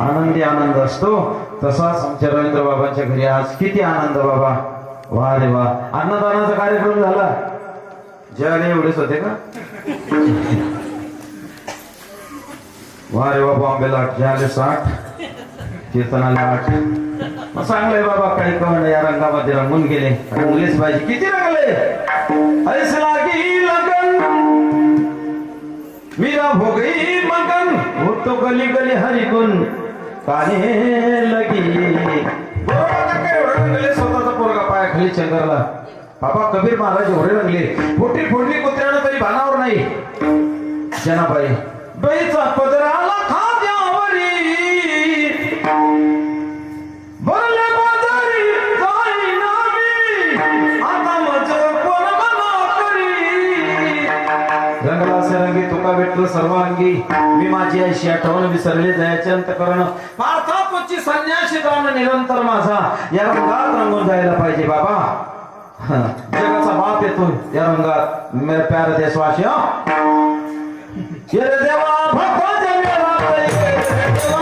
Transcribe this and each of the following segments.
आनंदी आनंद असतो तसाच आमच्या रवींद्र बाबांच्या घरी आज किती आनंद बाबा. वा रे वा. अन्नदानाचा कार्यक्रम झाला. जयाने एवढेच होते का? वा रे वा. बॉम्बेला 8, जयाले 60, कीर्तनाला 8. मग चांगलंय बाबा. काही कवण या रंगामध्ये रंगून गेले. रंगलेच पाहिजे. किती रंगले. ऐस लागी लगन मीरा भोगई मगन हो तो गली गली हरिगुण काने लगी. रंगले स्वतःचा पोरगा पायाखाली चंद्रला. बाबा कबीर महाराज एवढे रंगले. फोटी फोडली कुत्र्यानं तरी भानावर नाही. जनाबाई बाईचा पदराला खाद्यावरी भरले बाजारी जाई नावी आता मज कोण मना करी. रंगला रंगी तुका भेटलं सर्वांगी मी माझी आईशी आठवण विसरले जायचे अंतकरण पार्थापची संन्यासी दान निरंतर माझा या रंगात रंगून जायला पाहिजे बाबा. जगाचा बाप येतो या रंगात. मेरे प्यारे देशवासी ये देवा भक्ताच्या मेळात ये देवा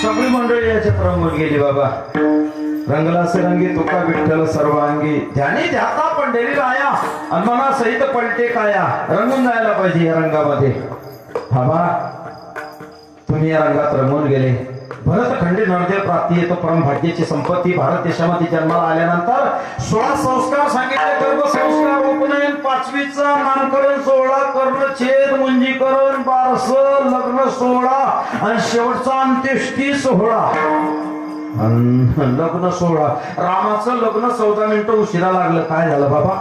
सगळी मंडळी याच्यात रंगून गेली बाबा. रंगला रंगी तुका विठ्ठल सर्वांगी ध्यानी ध्याता पंढरी राया अनमना सहित पलटे काया. रंगून जायला पाहिजे या रंगामध्ये बाबा. तुम्ही या रंगात रंगून गेले. भरत खंडी नरदेव प्राप्ती येतो परम भाग्याची संपत्ती. भारत देशामध्ये जन्माला आल्यानंतर 16 संस्कार सांगितले. गर्भ संस्कार, उपनयन, 5वीचा नामकरण सोहळा, कर्णछेद, मुंजीकरण, बारस, लग्न सोहळा आणि शेवटचा अंत्येष्टी सोहळा. लग्न सोहळा. रामाचं लग्न 14 मिनिटं उशिरा लागलं. काय झालं बाबा?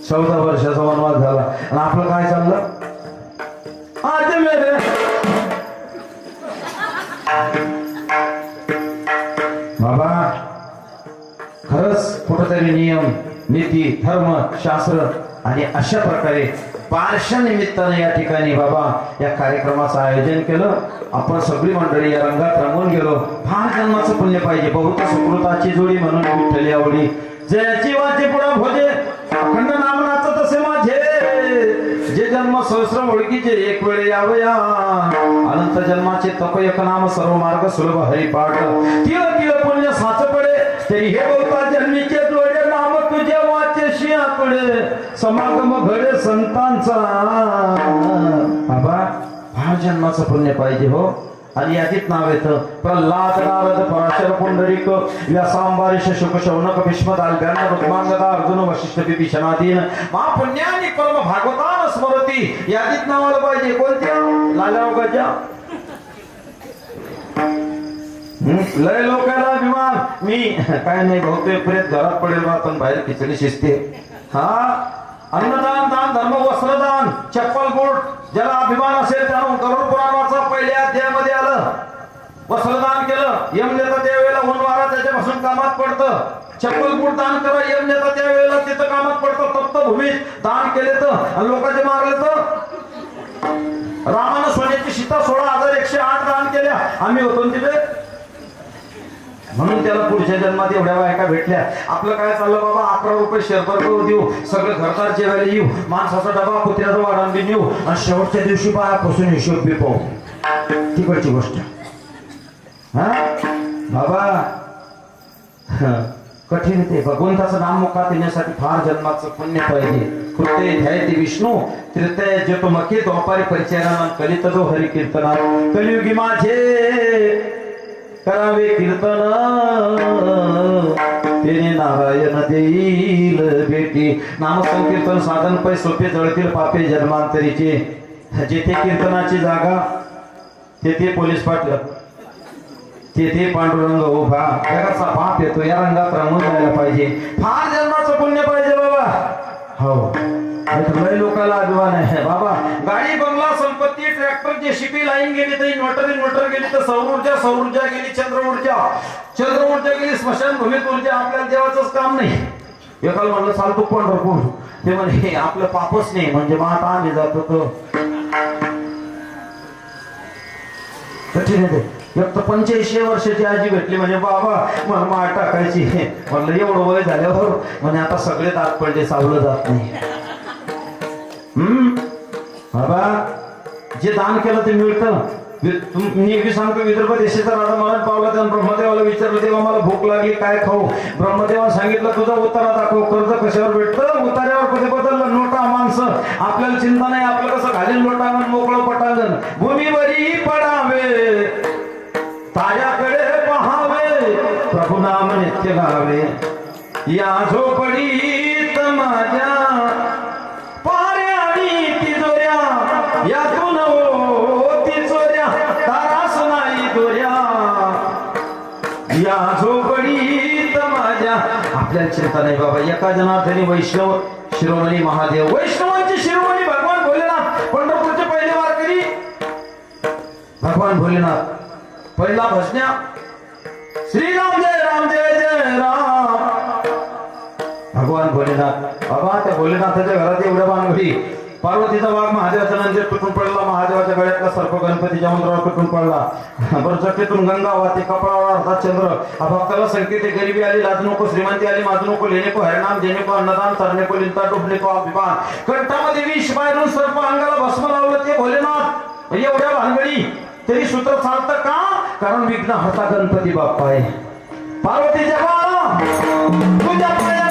14 वर्षाचा वनवास झाला. आणि आपलं काय चाललं? आज मेरे बाबा खरंच कुठेतरी नियम, नीती, धर्म, शास्त्र आणि अशा प्रकारे बारशा निमित्ताने या ठिकाणी बाबा या कार्यक्रमाचं आयोजन केलं. आपण सगळी मंडळी या रंगात रंगून गेलो. फार जन्माचं पुण्य पाहिजे. बहुत सुकृताची जोडी म्हणून विठ्ठली आवडी. जयाची वाची पुढा भोजे अखंड नाम नाचत असे माझे. जे जन्म सहस्र ओळखीचे एक वेळ यावया. अनंत जन्माचे तप एक नाम सर्व मार्ग सुलभ हरिपाठ. तिळ तिळ पुण्य साच पडे तरी हे बोलता जन्मीचे जोडे. नाम तुझ्या वाचे शियाकडे समागम घडे संतांचा. बाबा फार जन्माचं पुण्य पाहिजे हो. आणि यादीत नाव येतं प्रल्हाद, नारद, पराशर, पुंडरीक, व्यासांबारीश, शुक, शौनक, भीष्म, दालव्यान, रुक्मांगदा, अर्जुन, वशिष्ठ, विभीषणादीन महापुण्यानी परम भागवतान स्मरती. यादीत नाव आलं पाहिजे. कोणत्या? लाल्या गजा. लय लोकांना अभिमान. मी काय नाही बहुतेक प्रेत घरात पडेल पण बाहेर खिचडी शिजते. हा अन्नदान, दान, धर्म, वस्त्रदान, चप्पल, बूट. ज्याला अभिमान असेल त्यानं गरुड पुराणाचा पहिल्या अध्यायामध्ये आलं. वस्त्रदान केलं यम नेता त्यावेळेला वनवारा त्याच्यापासून कामात पडतं. चप्पल बूट दान करा यम नेता त्यावेळेला तिथं कामात पडतं. तप्तभूमीत दान केले तर लोकांचे मारले तर. रामानं सोन्याची सीता 16,108 दान केल्या. आम्ही होतो तिथे. म्हणून त्याला पुढच्या जन्मात एवढ्या बायका भेटल्या. आपलं काय चाललं बाबा? 11 रुपये शेअर देऊ, सगळं घरदार जेवायला येऊ, माणसाचा डबा कुत्र्याचा वाढण बी नेऊ आणि शेवटच्या दिवशी बायापासून हिशोब बी पाहू. तिकडची गोष्ट. हा बाबा कठीण ते भगवंताचं नाम मुखात येण्यासाठी फार जन्माचं पुण्य पाहिजे. कृते ध्यायते विष्णू तृतीय जतो मके द्वापारी परिचयाना कलित जो हरी कीर्तना कलियुगी माझे करावे कीर्तन तेने नारायण देईल भेटी. नाम संकीर्तन साधन पै सोपे जळतील पापे जन्मांतरीचे. जेथे कीर्तनाची जागा तेथे पोलीस पाटील तेथे पांडुरंग उभा. जगाचा बाप येतो या रंगात रंगून जायला पाहिजे. फार जन्माचं पुण्य पाहिजे बाबा. हो लय लोकांना अभिमान आहे बाबा. गाडी बंगला संपत्ती ट्रॅक्टर जेसीबी लाईन गेली तर इन्व्हर्टर गेली तर सौर ऊर्जा गेली चंद्र ऊर्जा गेली स्मशान भूमीत ऊर्जा. आपल्याला देवाचंच काम नाही. एकाला म्हणलं चालतो पंढरपूर ते म्हणे आपलं पापच नाही म्हणजे मग आता आम्ही जातो तो कठीण आहे. एक तर 85 वर्षाची आजी भेटली म्हणजे बाबा मला माळ टाकायची. म्हणलं एवढं वय झाल्यावर म्हणजे आता सगळे दात पडले चावलं जात नाही. बाबा जे दान केलं ते मिळतं. मी सांगतो विदर्भ देशाचा राजा महाराज पावला त्यानं ब्रह्मदेवाला विचारलं तेव्हा मला भूक लागली काय खाऊ. ब्रह्मदेवा सांगितलं तुझा उतारा दाखव. कर्ज कशावर भेटतं उतार्यावर कधी बदललं नोटा माणसं. आपल्याला चिंता नाही आपलं कसं घालील लोटांगण मोकळं पटांगण. भूमीवरी पडावे ताऱ्याकडे पहावे प्रभू नाम नित्य गावे. या झोपडीत माझ्या पाऱ्या आणि तिजोऱ्या यातून होती चोऱ्या तारास नाही दोऱ्या. या झोपडीत माझ्या आपल्याला चिंता नाही बाबा. एका जनार्दनी वैष्णव शिरोमणी महादेव वैष्णवांचे शिरोमणी भगवान भोलेनाथ. पंढरपूरचे पहिले वारकरी भगवान भोलेनाथ. पहिला भजन्या श्रीराम जय राम जय जय राम भगवान भोलेनाथ. बाबा त्या भोलेनाथाच्या घरात एवढ्या भानगडी. पार्वतीचा वाघ महादेवाच्या नंदीत तुटून पडला. महादेवाच्या गळ्यातला सर्प गणपतीच्या मंदिरावर तुटून पडला. बरं जटेतून गंगा वाहते कपाळावर अर्धात चंद्र. भक्ताला संकेत गरिबी आली लाजू नको श्रीमंती आली माजू नको लेणे को हरिनाम देणे को अन्नदान तरणे को लिंता डुबणे को अभिमान. कंठामध्ये विष बाहेरून सर्प अंगाला भस्म लावलं ते भोलेनाथ. एवढ्या भानगडी तरी सूत्र चालतं का कारण विघ्न हरता गणपती बाप्पा आहे. पार्वतीच्या बाळा तुझ्या पायात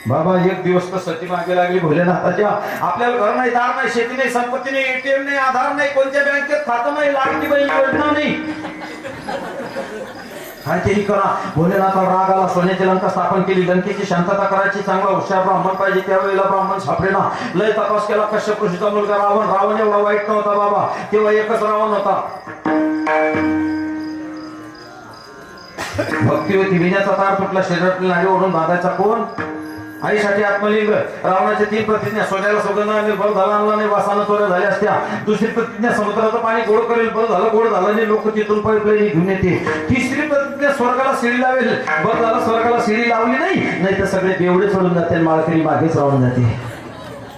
बाबा एक दिवस तर सती मागे लागली भोलेनाथाच्या. आपल्याला घर नाही दार नाही शेती नाही संपत्ती नाही एटीएम नाही आधार नाही कोणत्या बँकेत खातं नाही लाडकी बहीण योजना नाही. काहीतरी करा. भोलेनाथाला राग आला. सोन्याची लंका स्थापन केली. लंकेची शांतता करायची. चांगला हुशार ब्राह्मण पाहिजे. त्यावेळेला ब्राह्मण सापडेना. लय तपास केला. कश्यप ऋषीचा मुलगा रावण. रावण एवढा वाईट नव्हता बाबा. तेव्हा एकच रावण होता. भक्ती होती. विण्याचा तार तुटला. शरीरातली नाडी ओढून बांधायचा कोण आईसाठी आत्मलिंग. रावणाच्या 3 प्रतिज्ञा सोन्याला सुगंध निर्भर झाला आणला नाही वासानं चोऱ्या झाल्या असत्या. दुसरी प्रतिज्ञा समुद्राचं पाणी गोड करेल बरं झालं गोड झालं नाही लोक तिथून पाईपलाईन घेऊन येते. तिसरी प्रतिज्ञा स्वर्गाला शिडी लावेल बरं झालं स्वर्गाला शिडी लावली नाही तर सगळे बेवडे सोडून जाते माळकरी मागेच राहून जाते.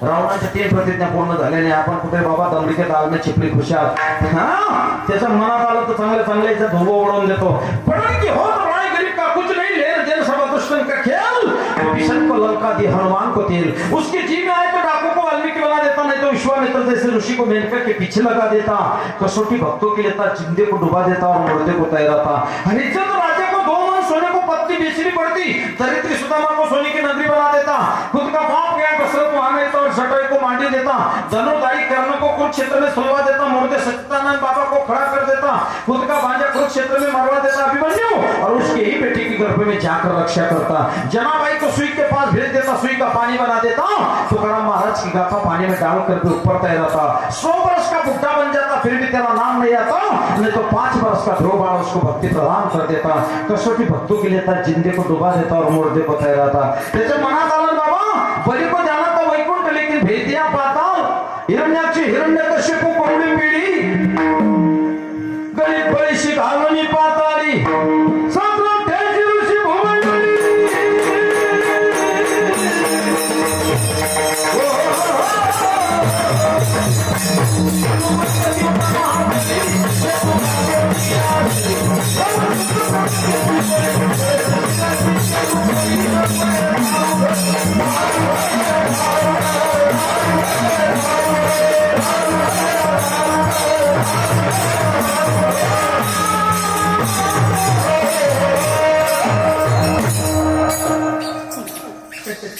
रावणाच्या 3 प्रतिज्ञा पूर्ण झाल्याने आपण कुठे बाबा दमडीके दालने चिपली खुशाल. हा त्याच्या मनात आलं तर चांगल्या याचा धोबो उडवून देतो. पण की हो राय गरीब का कुछ नहीं ले देर सब दुश्मन का खेल. किशन को लंका दी हनुमान को तेल. उसके जी में आए तो डाकू को वाल्मीकि बना देता नहीं तो विश्वामित्र जैसे ऋषि को मेनका के पीछे लगा देता. कसौटी भक्तों के लेता जिंदे को डुबा देता और मुर्दे को तैराता. हरिश्चंद्र राजा को 2 मन सोने को पत्नी बेचनी पड़ती. चरित्र सुदामा को सोने की नगरी बना देता. खुद का बाप गया दशरथ वहां गया और जटायु को मांडी देता. धनुर्धारी कर्ण को कुरुक्षेत्र में सुलवा देता. मुर्दे सच्चिदानंद बाबा को खड़ा कर देता. खुद का भांजा कुरुक्षेत्र में मरवा देता अभिमन्यु और उसके ही बेटी की गर्भ में जाकर रक्षा करता. जनाबाई को सुई के पास भेज देता. सुई का पानी बना देता. तुकाराम महाराज की गाथा पानी में डाल करके ऊपर तैरता. 100 वर्ष का बुढ़ा बन जाता फिर भी तेरा नाम नहीं आता. नहीं तो 5 वर्ष का ध्रुव बाण उसको भक्ति प्रदान कर देता. कसौटी भक्तों के लेता जिंदे को डुबा देता और मुर्दे को तैराता. त्याच्या मनात आलं बाबा बली को जाना तीन भेदिया पाताल हिरण्याची हिरण्यकश्यपू कोंबडी पिढी गणित पैशी घालून पाताली सातरा त्याची ऋषी भुवंडळी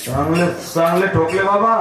चांगले चांगले ठोकले बाबा.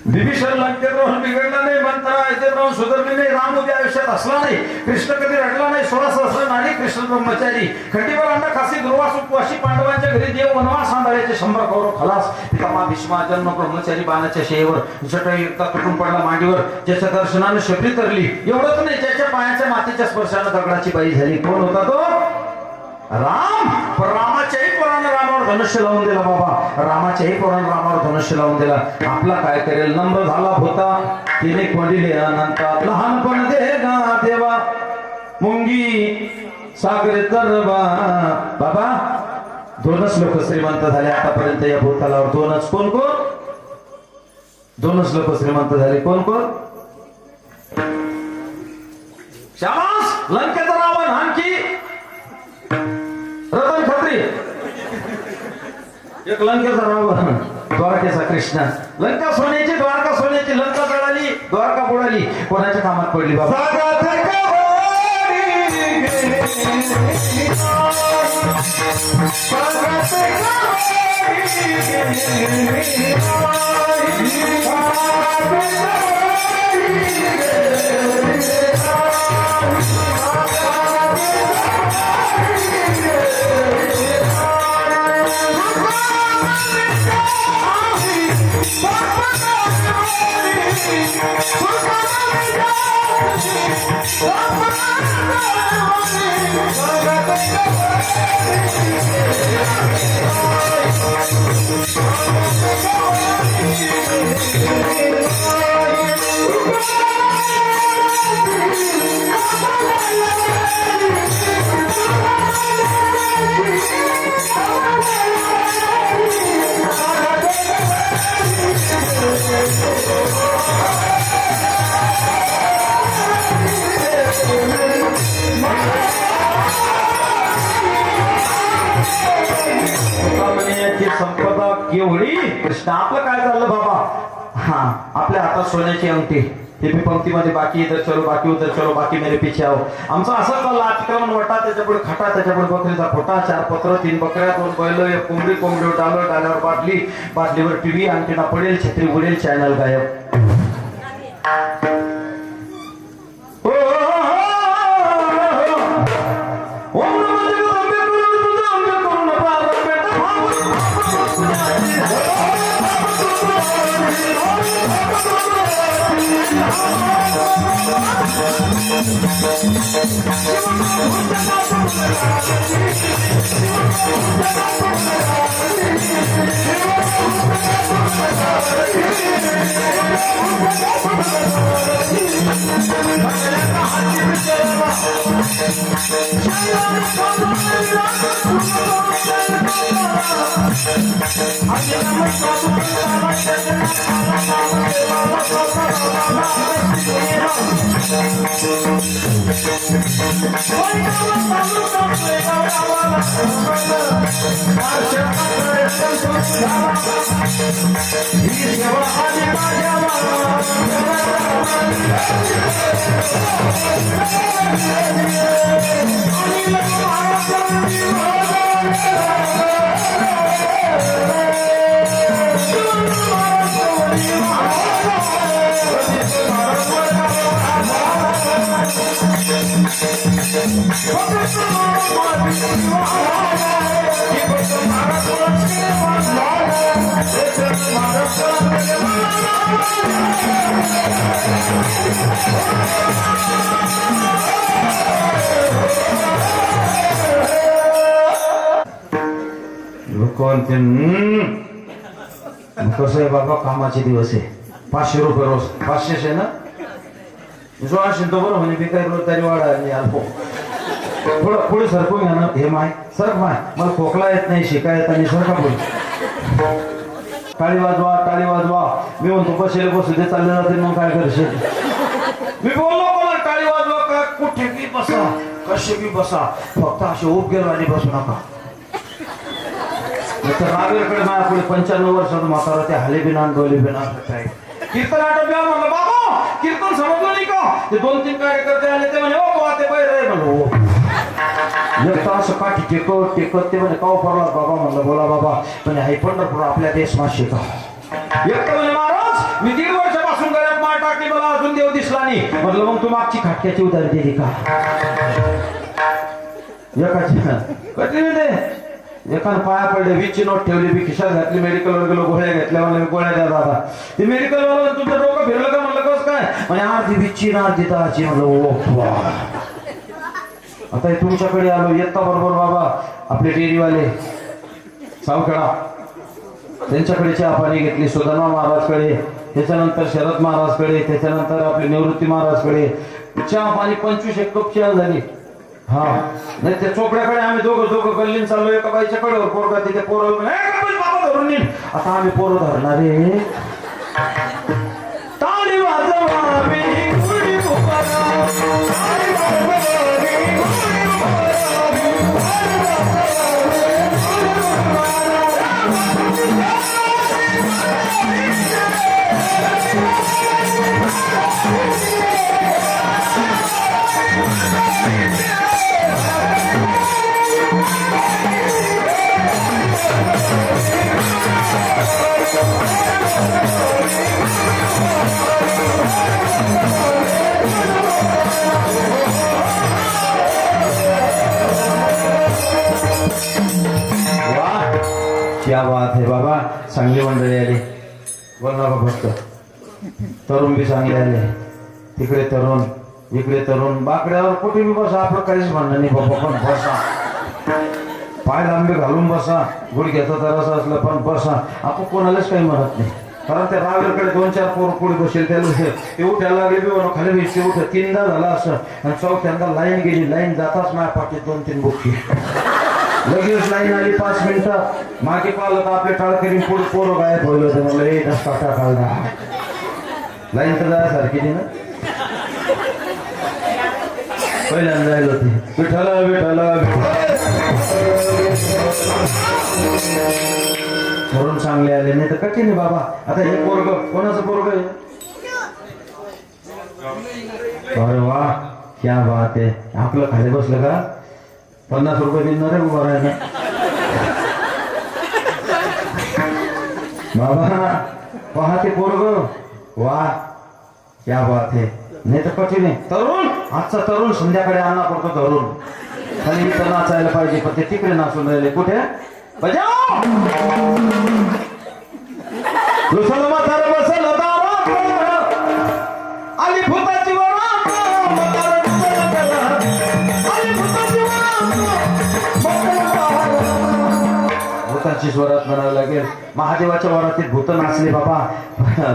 विभीषण लंकेत राहून बिघडला नाही, मंत्र आयतेत राहून सुधारले नाही, राम उद्या आयुष्यात असला नाही, कृष्ण कधी रडला नाही, 16 सहस्र नारी कृष्ण ब्रह्मचारी, खंडीवर अंडा खासी दुर्वास उपवासी, पांडवांच्या घरी देव वनवास सांभाळायचे 100 कौरव खलास, पितामहा भीष्मा जन्म ब्रह्मचारी बाणाच्या शेवर जटा एकदा तुटून पडला मांडीवर, ज्याच्या दर्शनाने शपरी तरली, एवढंच नाही ज्याच्या पायाच्या मातीच्या स्पर्शाने दगडाची बाई झाली. कोण होता तो? राम. पण रामाच्याही पोरानं रामावर धनुष्य लावून दिला बाबा, रामाच्याही पोरानं रामावर धनुष्य लावून दिला. आपला काय करेल नम्र झाला होता तिने कोंडिले अनंतात, लहानपण देगा देवा मुंगी सागरे तरबा. बाबा 2च लोक श्रीमंत झाले आतापर्यंत या भूतलावर, 2च. कोण कोण? 2च लोक श्रीमंत झाले. कोण कोण? शाबास. लंकेचा रावण आणखी रतन खत्री, एक लंकेचा रावण, द्वारकेचा कृष्ण. लंका सोन्याची, द्वारका सोन्याची, लंका जळाली, द्वारका बुडाली. कोणाच्या कामात पडली बाबा? संपदा केवढी. कृष्ण आपलं काय झालं बाबा? हा, आपल्या हातात सोन्याची अंगठी, हे मी पंक्तीमध्ये बाकी इधर चलो बाकी उधर चलो बाकी मेरे पीछे आओ. आमचं असं चाललं अतिक्रमण वटा, त्याच्यापुढे खटा, त्याच्यापुढे बकरीचा फोटा, 4 पत्र, 3 बकऱ्या, 2 बैल, 1 कोंबडी, कोंबडीवर डालर, डाल्यावर बाटली, बाटलीवर टीव्ही, अंगठीना पडेल, छत्री उडेल, चॅनल गायब. Oh, कोण ते कसं आहे बाबा, कामाचे दिवस आहे. 500 रुपये रोज. 500 आहे ना, जो असेल तो बरं म्हणजे मी काही रोज तरी वाढा आणि आलो. थोडं पुढे सरकून घ्या ना. हे माय सरक माय, मला खोकला येत नाही, शिका येत नाही, सरका पुढे. टाळी वाजवा, टाळी वाजवा. मी म्हणतो बसेल बसू दे, चालले जाते, मग काय करशील. मी बोललो मला टाळी वाजवा का, कुठे बी बसा, कसे बी बसा, फक्त असे उप गेलो आणि बसू नका. तर रावेरकडे माझ्या पुढे 95 वर्षाचं म्हातारा, ते हाले बिना डोले बिना काय कीर्तन आटप द्या म्हणलं. बाबा कीर्तन समजलं नाही का, ते 2-3 कार्यकर्ते आले, ते म्हणे ओ ते बैर आहे म्हणलो. एक तास काठी टेकत टेकत ते म्हणे काव पडला बाबा. म्हणलं बोला बाबा. म्हणे हाय पंढरपूर आपल्या देश माशी का. एक तर म्हणे महाराज मी 1.5 वर्षापासून गळ्यात माळ टाकली, मला अजून देव दिसला नाही. म्हटलं मग तू मागची खाटक्याची उधारी दिली का. एकानं पाया पडले, 20ची नोट ठेवली, मी खिशात घातली, मेडिकलवर गेलो, गोळ्या घेतल्या. म्हणलं गोळ्या द्या दादा. ते मेडिकल वाला तुमचं डोकं फिरलं का. म्हणलं कसं काय. म्हणजे अर्धी 20ची ना अर्धी 10ची. म्हणलं ओ आता तुमच्याकडे आलो. येता बरोबर बाबा आपले डेअरीवाले सावखेडा, त्यांच्याकडे चहा पाणी घेतली. सुदामा महाराजकडे, त्याच्यानंतर शरद महाराजकडे, त्याच्यानंतर आपले निवृत्ती महाराजकडे चहा पाणी. 25 कप चहा झाली. हा नाही त्या चोपड्याकडे आम्ही दोघं गल्लीन चाललो. एका बाईच्याकडे पोरगा, तिथे पोरं बाबा धरून येईल. आता आम्ही पोरं धरणारे. टाळी वाजवावी गुढी क्या बात है बाबा. चांगली मंडळी आली. बोल ना फक्त. तरुण बी चांगले आले. तिकडे तरुण, इकडे तरुण. बाकड्यावर कुठे बी बसा, आपलं काहीच म्हणणं नाही बाबा, पण बसा. पाय लांबे घालून बसा, गुडघ्याचा तरासा असलं पण बसा. आपण कोणालाच काही म्हणत नाही. कारण त्या रावेरकडे 2-4 पोरं पुढे बसेल, त्याला ते उठायला लागले बी म्हणून खाली बी ते उठत. 3दा झाला असं. आणि चौथ्यांदा लाईन गेली. लाईन जाताच माझ्या पाठीत 2-3 बुक्की. लगेच लाईन आली 5 मिनिटं. मागे पाहिलं तर आपले टाळकरी पुढे पोरं गायब होईल होते. म्हणलं हे टाटा काढला. लाईन तर जायसारखी नाही ना. पहिल्यांदा जायला होती. विठाला विठाला म्हणून चांगले आले, नाही तर कठीण आहे बाबा. आता हे पोरग कोणाचं पोरग आहे. अरे वा क्या बात आहे. आपलं खाली बसलं का 50 रुपये देणार आहे उभा राहायला. बाबा पहा ते पोरग. वा क्या बात आहे. नाही तर कठीण आहे. तरुण आजचा तरुण संध्याकाळी आणला पडतो धरून. खाली तर नाचायला पाहिजे, पण ते तिकडे नाचून राहिले. कुठे बजाव दुसरं म्हातारं बसल आली भूताची भूतांची स्वरात म्हणावं लागेल. महादेवाच्या वरातीत भूत नाचले बाबा.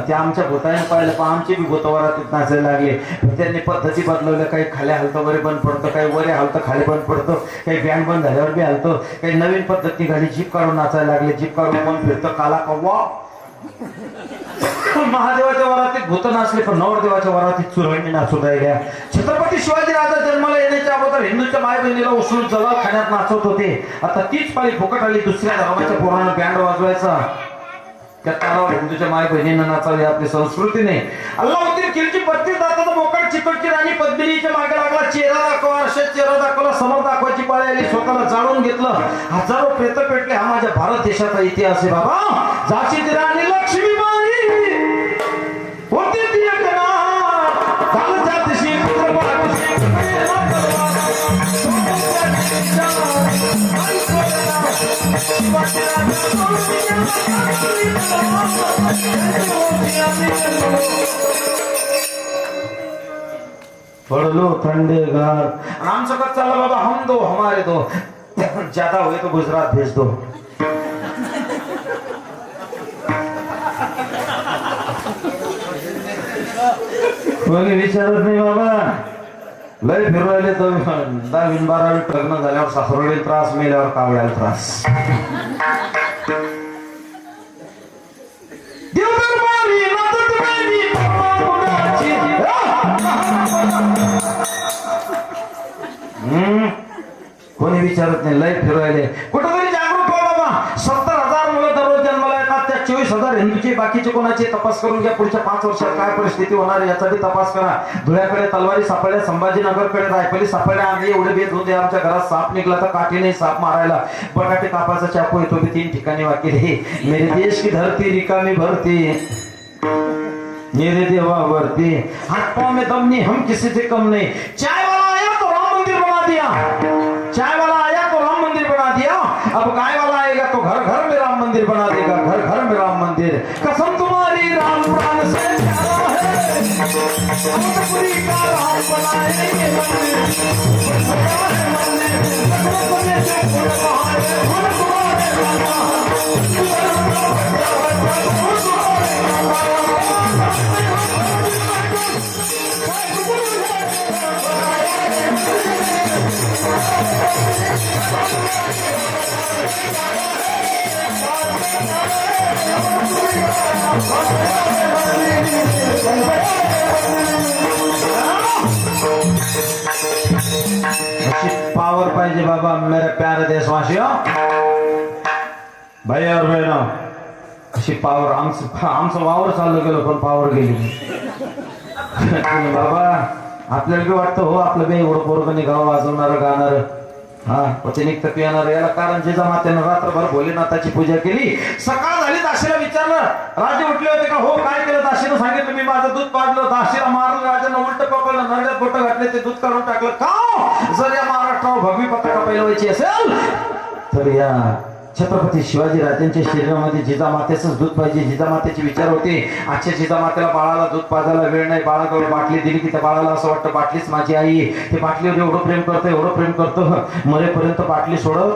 त्या आमच्या भूताने पाहिलं, पण आमचे बी भूत वरातीत नाचायला लागले. त्यांनी पद्धती बदलवल्या. काही खाली हलतं वरे बंद पडतं, काही वरे हलतं खाली बंद पडतं, काही बँड बंद झाल्यावर बी हलतं, काही नवीन पद्धती घाली. जीप काढून नाचायला लागले. जीप काढून कोण फिरतं काला कव्वा. महादेवाच्या वरातीत भूत नाचले, पण नवरदेवाच्या वरातीत चुरवणी नाचून राहिल्या. छत्रपती शिवाजी राजा जन्माला येण्याच्या अगोदर हिंदूच्या माय बहिणीला उचलून जवळ खाण्यात नाचवत होते. आता तीच पाळी फुकट आली. दुसऱ्या धर्माच्या पोरांना बँड वाजवायचा. त्या तारावर हिंदूच्या माय बहिणींना नाचावी आपली संस्कृती नाही. अल्लाउद्दीन खिलजी 32 दाताचा मोकाट चिकटची राणी पद्मिनीच्या मागे लागला. चेहरा दाखवा, अशाच चेहरा दाखवला. समोर दाखवायची पाळी आली. स्वतःला जाळून घेतलं. हजारो प्रेत पेटले. हा माझ्या भारत देशाचा इतिहास आहे बाबा. झाशीची राणी लक्ष्मीबाई होती ती पढ़ ठंडे घर. आमचं कच चाललं बाबा. हम दो हमारे दो, ज्यादा हुए तो गुजरात भेज दो. कोणी विचारत नाही बाबा. लय फिरवायले तर 10-12 लग्न झाल्यावर सासरोडीला त्रास, मेल्यावर कावड्याला त्रास. कोणी विचारत नाही. लय फिरवायले कुठेतरी जागरूक हो बाबा. 70,000 मुलं दररोज जन्माला येतात. त्या 24,000 हिंदूचे बाकीचे कोणाचे तपास करून घ्या. पुढच्या 5 वर्षात काय परिस्थिती होणार याचा तपास करा. धुळ्याकडे तलवारी सापडल्या, संभाजीनगरकडे रायफली सापडल्या. आम्ही एवढे बेत होते, आमच्या घरात साप निघला तर काठीने साप मारायला. बटाटे कापाचा चाकू येतो 3 ठिकाणी वाकेले. मेरे देश की धरती रिकामी भरती, मेरे देवा भरती. हाथ पांव में दम नहीं, हम किसी से कम नहीं. चाय वाला आया तो राम मंदिर बना दिया, चाय वाला आया तो राम मंदिर बना दिया. अब गाय वाला आएगा तो घर घर में राम मंदिर बना देगा, घर घर में राम मंदिर. कसम तुम्हारी राम प्राण से प्यारा है, अनंतपुरी का राम बनाएंगे मंदिर. पावर पाहिजे बाबा मेरे प्यारे देशवासियों, भाई और बहनों. अशी पावर. आमचं वावर चाललं गेलो पण पावर गेली बाबा. आपल्याला बी वाटतं हो आपलं बी एवढं पोरगं निघावं वाजवणार गाणार, हा पती निघत पिणार. याला कारण जिजामातेनं रात्रभर भोलेनाथाची पूजा केली. सकाळ झाली. दाशीला विचारलं, राजे उठले होते का? हो. काय केलं? दाशीनं सांगितलं मी माझं दूध पाजलं. दाशीला मारलं, राजानं उलट पकडलं, नरड्यात बोट घातले, ते दूध काढून टाकलं. का? जर या महाराष्ट्रावर भगवी पताका पैलवायची असेल तर या छत्रपती शिवाजी राजांच्या शरीरामध्ये जिजामातेचंच दूध पाहिजे. जिजामातेचे विचार होते. आजच्या जिजामातेला बाळाला दूध पाजायला वेळ नाही. बाळाजवळ बाटली दिली की त्या बाळाला असं वाटतं बाटलीच माझी आई. ते बाटलीवर एवढं प्रेम करतो, एवढं प्रेम करतो, मरेपर्यंत बाटली सोडत.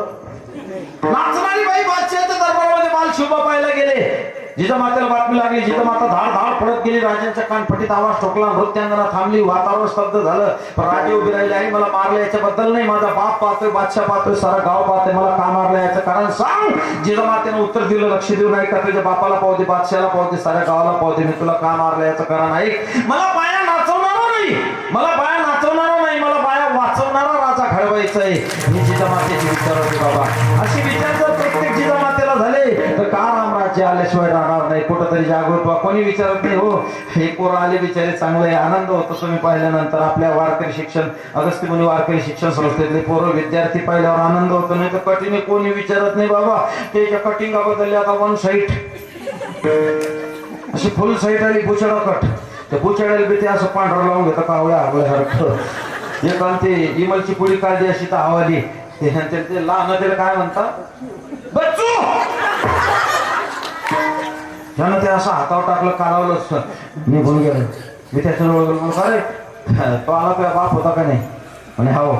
नाचणारी बाई बादशाहाच्या दरबारामध्ये बाल शिवबा पाहायला गेले. जिजामातेला बातमी लागली. जिजामाता धाड धाड पडत गेली. राजांच्या कानपटीत आवाज ठोकला. नृत्यांगना थांबली. वातावरण स्तब्ध झालं. पण राजे उभे राहिले. आई मला मारलं याच्याबद्दल नाही, माझा बाप पाहतोय, बादशाह पाहतोय, सारा गाव पाहतोय, मला का मारलं याचं कारण सांग. जिजामातेनं उत्तर दिलं, लक्ष देऊ नाही का? तुझ्या बापाला पाहू दे, बादशाहाला पाहू दे, साऱ्या गावाला पाहू दे, मी तुला का मारलं याचं कारण ऐक. मला बाया नाचवणारा नाही, मला बाया नाचवणारा नाही, मला बाया वाचवणारा राजा घडवायचा आहे. ही जिजामातेची विचार होते बाबा. अशी विचार जर प्रत्येक जिजामातेला झाले तर का रामराज्य आल्याशिवाय राहणार नाही. कुठंतरी जागृत व्हा. कोणी विचारत नाही हो. हे पोरं आले बिचारे, चांगले आनंद होतो तुम्ही पाहिल्यानंतर. आपल्या वारकरी शिक्षण अगस्ती मुनी वारकरी शिक्षण संस्थेतले पोरं विद्यार्थी पाहिल्यावर आनंद होतो. नाही तर कटिंग कोणी विचारत नाही बाबा. त्याच्या कटिंगा बदलले आता 1 साईड, अशी फुल साईड आली बुचडा कट. त्या बुचड्याला बी ते असं पांढरं लावून घेतं कावळ्या हरखं. एक ते इमलची पुडी काढली अशी तर हवाली. ते लहान त्याला काय म्हणतात बच्चू. त्यानं ते असं हातावर टाकलं, काढवलं, निघून गेलं. मी त्याच्याजवळ गेलो. म्हणून अरे तो आला तुझ्या बाप होता का नाही? म्हणे हो.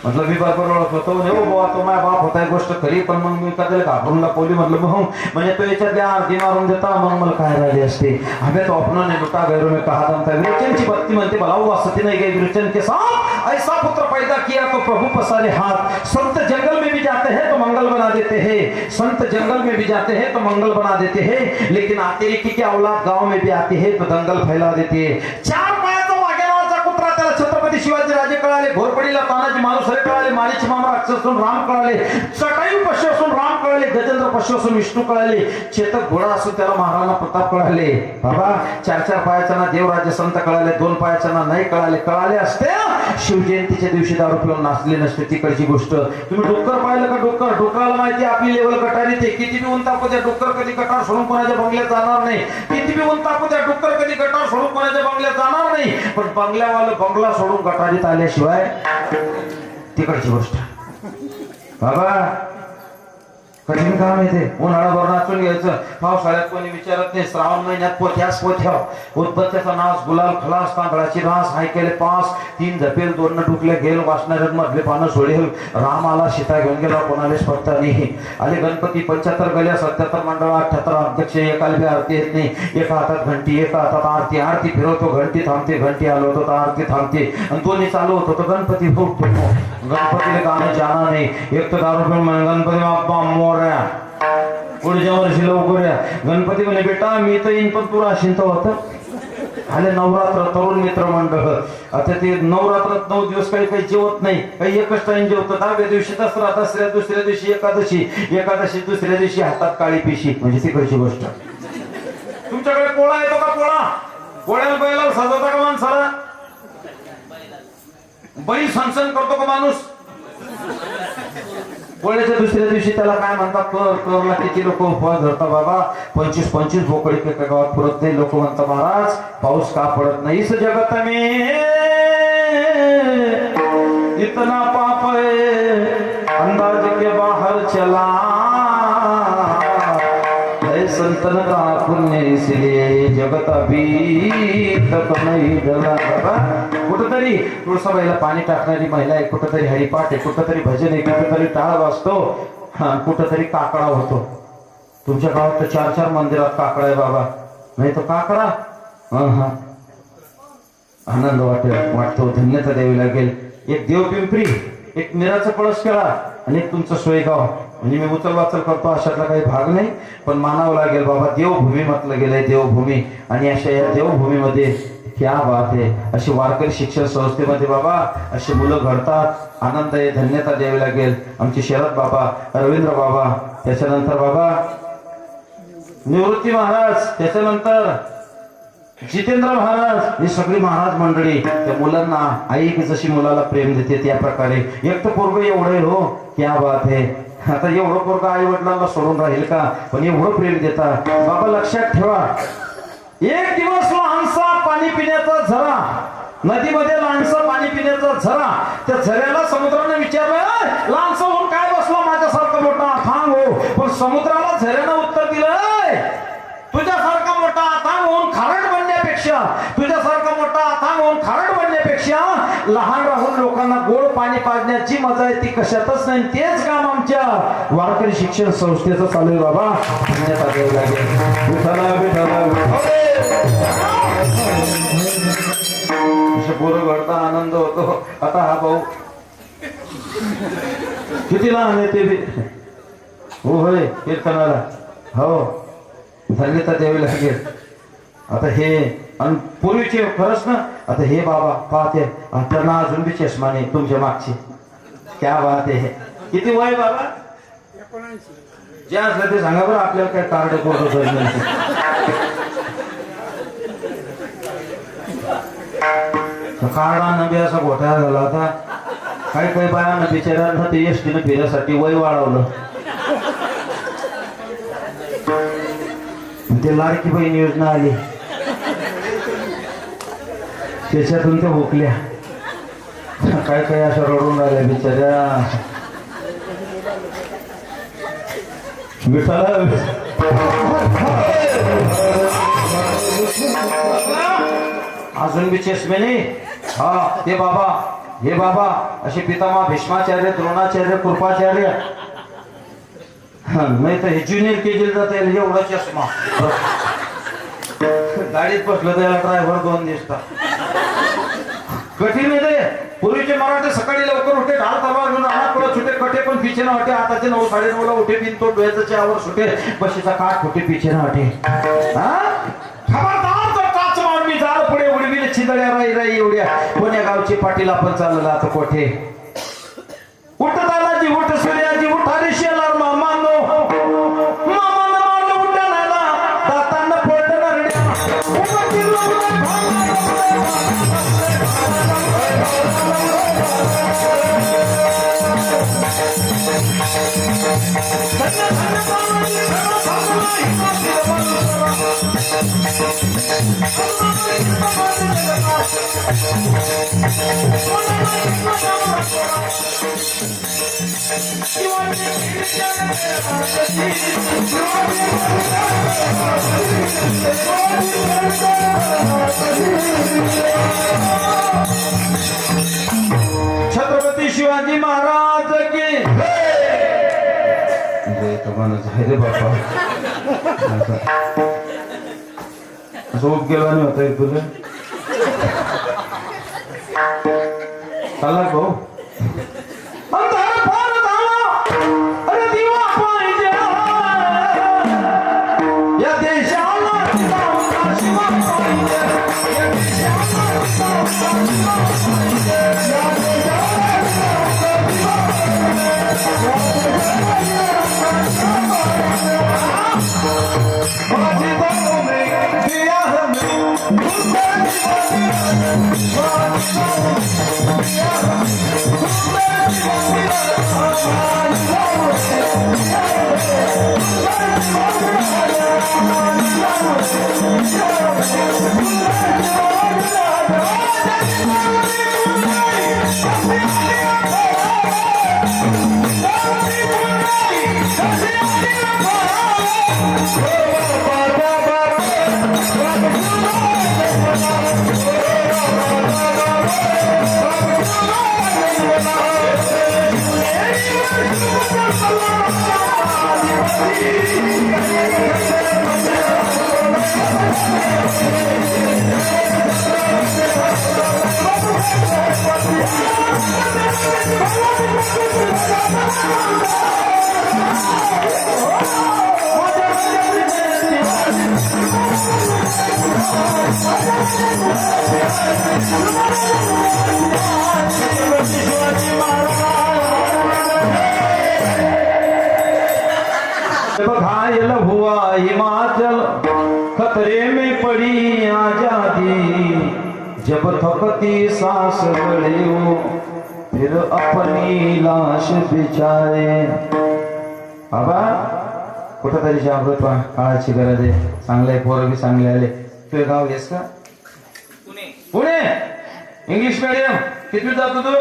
म्हटलं मी बरोबर ओळखलो. तो म्हणे हो बाबा तो माझा बाप होता, ही गोष्ट खरी. पण मग मी कधी घाबरून लपवली. म्हटलं मग म्हणजे तो याच्यात आरती मारून देता मग मला काय राहिली असते. हमें तो अपना ने लुटा गैरों में कहा दम था. विरोचन की बत्ती म्हणते भलाऊ वासती नहीं गई विरोचन के साथ. ऐसा पुत्र पैदा किया तो प्रभु पसारे हाथ. संत जंगल में भी जाते हैं तो मंगल बना देते हैं, संत जंगल में भी जाते हैं तो मंगल बना देते हैं, लेकिन आतेरिकी की औलाद गांव में भी आती है तो दंगल फैला देती है. 4 पायाचा वाघेनावाचा कुत्रा त्याला छत्रपती शिवाजी राजे कळाले. घोरपडीला तानाजी मालुसरे कळाले. माणिक मामा राक्षस असून राम कळाले. चटायू पशु असून राम कळाले. गजेंद्र पशु असून विष्णू कळाले. चेतक घोडा असून त्याला महाराणा प्रताप कळाले. बाबा 4 पायाचा ना देवराजे संत कळाले. 2 पायाचा ना नाही कळाले. कळाले असते शिवजयंतीच्या दिवशी दारू पिऊन नाचले नसते. तिकडची गोष्ट. तुम्ही डुक्कर पाहिलं का? डुक्कर डुकराला माहिती आपली लेवल गटारी. ते किती बी ऊन तापू द्या डुक्कर कधी गटार सोडून कोणाच्या बंगल्यात जाणार नाही. किती बी ऊन तापू द्या डुक्कर कधी गटार सोडून कोणाच्या बंगल्यात जाणार नाही. पण बंगल्यावाला बंगला सोडून गटारीत आल्याशिवाय तिकडची गोष्ट. बाबा कठीण काम आहे ते. उन्हाळ्याभर नाचून घ्यायचं, पावसाळ्यात कोणी विचारत नाही. श्रावण महिन्यात पोथ्यास पोथ्या, उदबत्त्याचा नाच, गुलाल खलास, तांदळाची रास, ऐकेले पास, 3 झपेल 2 डुकले गेल, वाचणाऱ्यात मधले पानं सोडेल. राम आला, सीता घेऊन गेला, कोणालाच पत्ता नाही. आले गणपती 75 गल्या, 77 मंडळ, 78 अध्यक्ष, एकाला बी आरती येत नाही. एका हातात घंटी, एका हातात आरती. आरती फिरवतो, घंटी थांबते, घंटी हलवतो तर आरती थांबते, आणि दोन्ही चालू होतो तर गणपती फुटतो. गणपतीला गाणं जाणार नाही. एक तर दारू पिऊन म्हणे, गणपती बाप्पा मोरया, पुढच्या वर्षी लवकर या. गणपती म्हणे, बेटा मी तर येईन पण तू राशीन तर होतं. आले नवरात्र, तरुण मित्र मंडळ. आता ते नवरात्रात 9 दिवस काही जेवत नाही, काही एकच टाइम जेवतं. 10व्या दिवशी दसरा, दसऱ्या दुसऱ्या दिवशी एकादशी, एकादशी दुसऱ्या दिवशी हातात काळी पिशी. म्हणजे तिकडची गोष्ट. तुमच्याकडे पोळा येतो का? पोळा पोळ्याला बैलाला सजवता का माणसाला? बैल सनसन करतो का माणूस? पोळ्याच्या दुसऱ्या दिवशी त्याला काय म्हणतात? करला किती लोक उपवास धरता बाबा. 25 बोकडी एका गावात पुरत नाही. लोक म्हणतात, महाराज पाऊस का पडत नाही? इस जगत में इतना पाप है अंदाज के बाहर चला, संतन का पुण्य इसलिए जगत अभी तक नहीं डला. कुठंतरी तुळसाबाईला पाणी टाकणारी महिला आहे, कुठंतरी हरिपाठ आहे, कुठंतरी भजन आहे, कुठंतरी टाळ वाजतो, कुठंतरी काकडा होतो. तुमच्या गावात तर 4 मंदिरात काकडा आहे बाबा. नाही तो काकडा आनंद वाटतो, धन्यता द्यावी लागेल. एक देवपिंपरी, एक मिराचा पळस खेळा, आणि एक तुमचं सोयगाव. म्हणजे मी उचल वाचल करतो अशातला काही भाग नाही, पण मानावं लागेल बाबा. देवभूमी म्हटलं गेलंय, देवभूमी. आणि अशा या देवभूमीमध्ये क्या बात आहे. अशी वारकरी शिक्षण संस्थेमध्ये बाबा अशी मुलं घडतात. आनंद आहे, धन्यता द्यावी लागेल. आमचे शरद बाबा, रवींद्र बाबा, त्याच्यानंतर बाबा निवृत्ती महाराज, त्याच्यानंतर जितेंद्र महाराज, ही सगळी महाराज मंडळी त्या मुलांना आई जशी मुलाला प्रेम देते त्या प्रकारे. एक तर पोरग एवढं हो, क्या बात आहे. आता एवढं पोरग आई वडिलांना सोडून राहील का? पण एवढं प्रेम देतात बाबा. लक्षात ठेवा, एक दिवस लहानसा पाणी पिण्याचा झरा, नदीमध्ये लहानसा पाणी पिण्याचा झरा, त्या झऱ्याला समुद्राने विचारलं, लहानसा होऊन काय बसला माझ्यासारखा मोठा अथांग हो? पण समुद्राला झऱ्यानं उत्तर दिलं, तुझ्यासारखा मोठा अथांग होऊन खारट बनण्यापेक्षा, तुझ्यासारखा मोठा अथांग होऊन खारट बनण्यापेक्षा लहान राहून लोकांना गोड पाणी पाजण्याची मजा आहे ती कशातच नाही. तेच काम आमच्या वारकरी शिक्षण संस्थेचं चालू आहे बाबा. धन्यता द्यावी लागेल. विठ्ठला विठ्ठला बोरं घडता आनंद होतो. आता हा भाऊ किती लहान आहे ते बी. हो होय, कीर्तनाला हो, धन्यता द्यावी लागेल. आता हे आणि पूर्वीचे खरंच ना. आता हे बाबा पाहते, त्यांना अजून बी चष्मा नाही तुमच्या मागची. क्या बात आहे. किती वय बाबा? जे असलं ते सांगा बरं, आपल्याला काय कार्ड कोर्ट कार्डानं बी असा घोटाळा झाला होता. काही बायांना बिचाऱ्यांना ते एसटीनं फिरण्यासाठी वय वाढवलं. ते लाडकी बहीण योजना आली, त्याच्यातून ते हुकल्या. काय अशा रडून राहिल्या बिचाऱ्या. विठाला अजून बी चष्मे नाही. हा ते बाबा, हे बाबा असे पितामह भीष्माचार्य, द्रोणाचार्य, कृपाचार्य. नाही तर हे ज्युनियर केजीला जाता येईल एवढा चष्मा. गाडीत बसलं तर याला ड्रायव्हर 2 दिसतात. कठीण आहे ते. पूर्वीचे मराठे सकाळी लवकर उठे, ढाल तलवार घेऊन आणापुढे सुटे, कटे पण पिछे न हटे. आताचे 9 साडे 9 उठे, बिन तो डोळ्याचा चहावर सुटे, बशीचा काठ फुटे पिछे न हटे. खबरदार जर टाच मारून मी जाळ पुढे उडविले चिंदड्या राई राई एवढ्या. कोण्या गावचे पाटील आपण चाललं आता कोठे. उठ दादाजी उठ, सूर्याजी उठ, हरी शेलार मामानो, मामानं मारलं उड्डाणाला, दातांना फोडलं नरड्या. छत्रपती शिवाजी महाराज की जय. तो माणूस आहे रे बापा. झोप गेला नाही होता एक तुला चालला भाऊ. अंधार फार झाला, अरे दिवा पाहिजे या देशाला, शिवा पाहिजे या देशाला, घायल हुआ हिमाचल, खतरे में पड़ी आजादी, जब थकती सांस गले वो फिर अपनी लाश बिछाए. बाबा कुठं तरी जागृत व्हा, काळाची गरज आहे. चांगले पोरं बी चांगले आले. तुझे गाव येस का? पुणे. English medium. किती जातो तू?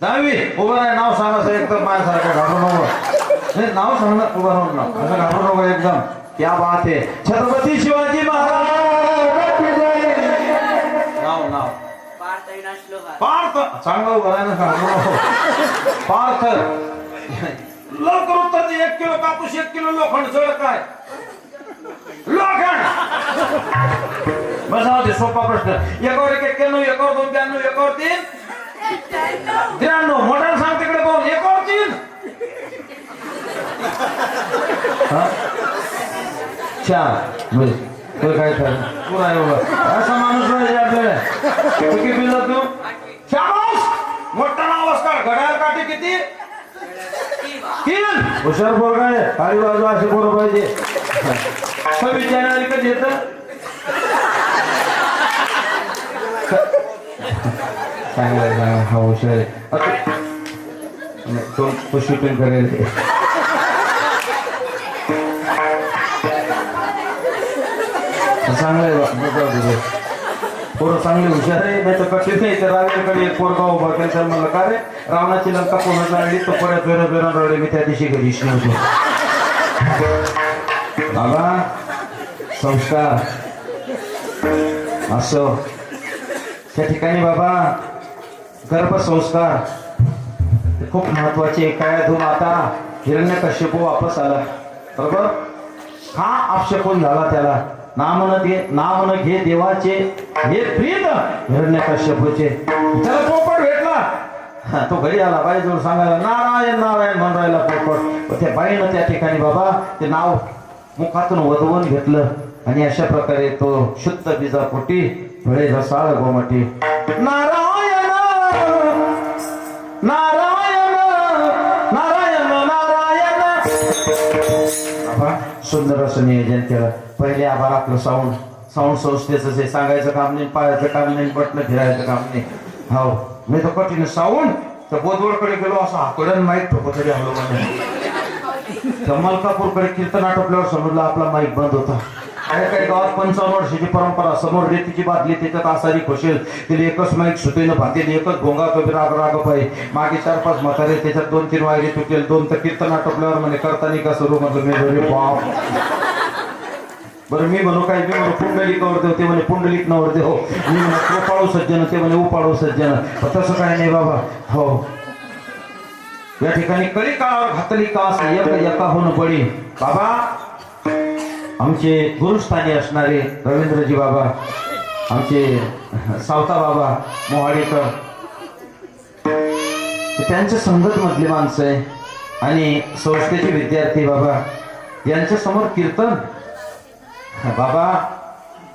10वी. उभं आहे. नाव सांगा एकदम माझ्यासारखं घाबरू नको. नाही नाव सांग ना, उभं राहून नाव असं घाबरू नको एकदम. क्या बात आहे. छत्रपती शिवाजी महाराज. नाव पार्थ. चांगलं उभं आहे ना, घाबरू नको. पार्थ. लवकर उत्तर दे. 1 किलो कापूस 1 किलो लोखंड जळ काय? लोखंड. बसा होते. सोपा प्रश्न. 1 एकावर 1 91 1 92 1 3 93. मोठा सांग तिकडे पाहून. 1 3 4. म्हणजे काय ठरलं पुरा एवढं असा माणूस पाहिजे आपल्याला. किती पिला तू? 4. मोठा नाव काढ. घड्याळ काठी किती? 3. हुशार पोरगा आहे. काळी बाजू अशी पोरं पाहिजे. 26 जानेवारी कधी येतं? चांगला हा हुशार आहे. तो शूटिंग करेल. चांगलं पोरं चांगली हुशार आहे. नाही तर कठीण नाही. तर रावेकडे एक पोरगा उभा केला. तर मला का रे रावणाची लंका पुन्हा जाळली तो परत बेरा रडे. मी त्या दिवशी घरीच नव्हतो. बाबा संस्कार असो त्या ठिकाणी बाबा गर्भसंस्कार खूप महत्वाचे. काय धूम आता हिरण्यकश्यपू वापस आला बरोबर. हा अपशकुन झाला. त्याला नाम न घे देवाचे हे प्रीत हिरण्यकश्यपूचे. त्याला पोपट भेटला. तो घरी आला. बाई जोड सांगायला नारायण नारायण म्हणून राहिला पोपट. त्या बाईनं त्या ठिकाणी बाबा ते नाव मुखातून वधवून घेतलं आणि अशा प्रकारे तो शुद्ध बीजापोटी फळे रसाळ गोमटी. नारायण नारायण नारायण नारायण. बाबा सुंदर असं नियोजन केलं. पहिले आभार आपलं साऊंड संस्थेचं जे सांगायचं काम नाही, पाहायचं काम नाही, बटणं फिरायचं काम नाही. हो मी तो कठीण साऊंड तर बोधवडकडे गेलो. असं आकडन माईक ठोको तरी हलो म्हणजे. मलकापूरकडे कीर्तन आटोपल्यावर समजलं आपला माईक बंद होता. काही काही गावात 55 वर्षाची परंपरा, समोर रेतीची बादली, त्याच्यात आसारी खोशेल, तिला एकच माईक सुतीनं बांधेल, एकच भोंगा कबीर राग राग पाहिजे, मागे 4-5 म्हातारे, त्याच्यात 2-3 वायरे तुटेल, 2 तर कीर्तन आटोपल्यावर म्हणे करताना का सुरू म्हटलं मी बरे बाप. बरं मी म्हणू काय, मी म्हणू पुंडलिकावर देव, ते म्हणे पुंडलिक नवर देव, मी म्हणू उपाळू सज्जन, ते म्हणे उपाळू सज्जन. तसं काय नाही बाबा. हो, या ठिकाणी कळी काळावर घातली कास एकाहून बळी. बाबा आमचे गुरुस्थानी असणारे रवींद्रजी बाबा, आमचे सावता बाबा मोहाडीकर, त्यांच्या संगत मधली माणसं आहे आणि संस्थेचे विद्यार्थी बाबा, यांच्या समोर कीर्तन बाबा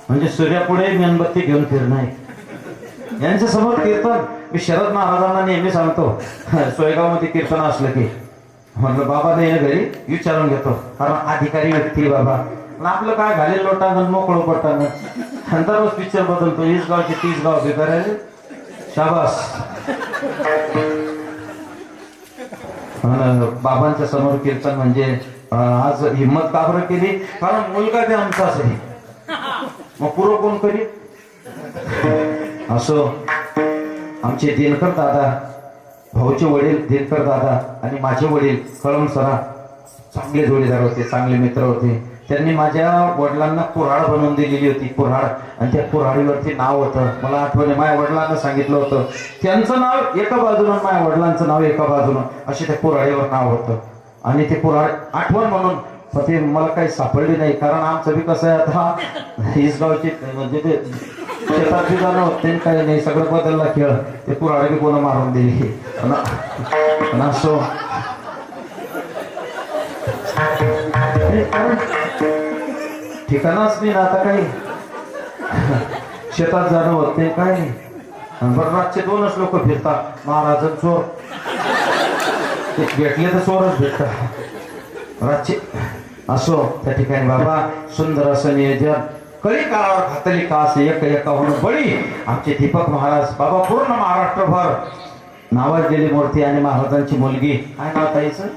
म्हणजे सूर्यापुढे मेणबत्ती घेऊन फिरणं, यांच्या समोर कीर्तन. मी शरद महाराजांना नेहमी सांगतो, सोयगाव मध्ये कीर्तन असलं की म्हटलं बाबा नाही घरी विचारून घेतो, कारण अधिकारी व्यक्ती बाबा. आपलं काय घालेल लोटांगण मोकळं पडताना दररोज पिक्चर बदलतो, 20 गावचे 30 गाव बेकारायचे. शाबास. बाबांच्या समोर कीर्तन म्हणजे आज हिंमत का बरं केली, कारण मुलगा बी आमचाच आहे, मग पूर्व कोण करी. असो, आमचे दिनकर दादा, भाऊचे वडील दिनकर दादा आणि माझे वडील कळम सरा चांगले जोडीदार होते, चांगले मित्र होते. त्यांनी माझ्या वडिलांना कुऱ्हाड बनवून दिलेली होती, कुऱ्हाड, आणि त्या कुऱ्हाडीवरती नाव होतं. मला आठवणे माझ्या वडिलांना सांगितलं होतं, त्यांचं नाव एका बाजूनं माझ्या वडिलांचं नाव एका बाजूनं, असे त्या कुऱ्हाडीवर नाव होतं. आणि ते कुऱ्हाड आठवण म्हणून ते मला काही सापडली नाही, कारण आमचं बी कसं आहे आता हिसगावची म्हणजे ते शेतात बी जाणं होते काही नाही, सगळं बदलला खेळ. ते कुऱ्हाड बी कोणा मारून दिली. असो, ठिकाणच नाही ना आता काही, शेतात जाणं होत नाही काय नाही. बरं रातचे 2च लोक फिरतात, महाराज चोर, भेटले तर चोरच भेटतात रातचे. असो, त्या ठिकाणी बाबा सुंदर असं नियोजन. कळी काळावर घातली कास एकाहून बळी. आमचे दीपक महाराज बाबा पूर्ण महाराष्ट्रभर नावाजलेली मूर्ती आणि महाराजांची मुलगी, काय नाव ताईचं,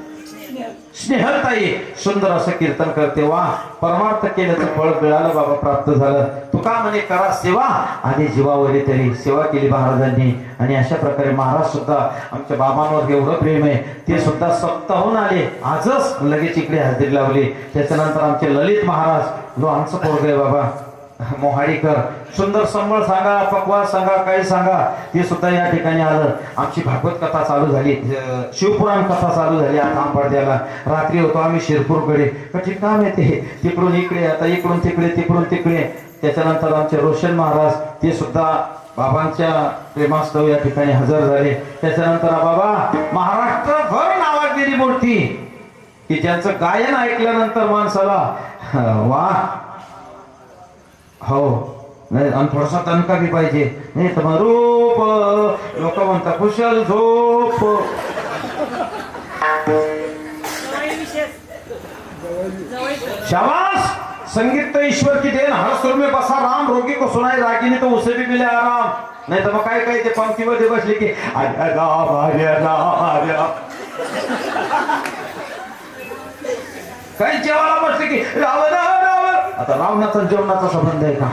स्नेहलताई, सुंदर असं कीर्तन करते. वा, परमार्थ केल्याचं फळ मिळालं बाबा, प्राप्त झालं. तुका म्हणे करा सेवा आणि जीवावरी तरी सेवा केली महाराजांनी. आणि अशा प्रकारे महाराज सुद्धा आमच्या बाबांवर एवढं प्रेम आहे, ते सुद्धा सप्ताहून आले, आजच लगेच इकडे हजेरी लावली. त्याच्यानंतर आमचे ललित महाराज, जो आमचं पोरग आहे बाबा मोहाडीकर, सुंदर संबळ सांगा, पक्वास सांगा, काही सांगा, ते सुद्धा या ठिकाणी आलं. आमची भागवत कथा चालू झाली, शिवपुराण कथा चालू झाली. आता आंबडद्याला रात्री होतो आम्ही शिरपूरकडे, कठीण काम येते, तिकडून इकडे, आता इकडून तिकडे, तिकडून तिकडे. त्याच्यानंतर आमचे रोशन महाराज, ते सुद्धा बाबांच्या प्रेमास्तव या ठिकाणी हजर झाले. त्याच्यानंतर बाबा महाराष्ट्रभर नावाजलेली मूर्ती, की ज्यांचं गायन ऐकल्यानंतर माणसाला वा, हो नाही, आणि थोडासा तणका बी पाहिजे, नाही तर मग रूप लोक म्हणतात कुशल झोप. शाबास. संगीत तो ईश्वर की देन, हर सुर में बसा राम, रोगी को सुनाई रागिनी तो उसे भी मिले आराम. नाही तर मग काय काय ते पंक्तीमध्ये बसले की काही जेवायला बसले की रावण. आता रावणाचा जेवणाचा संबंध आहे का?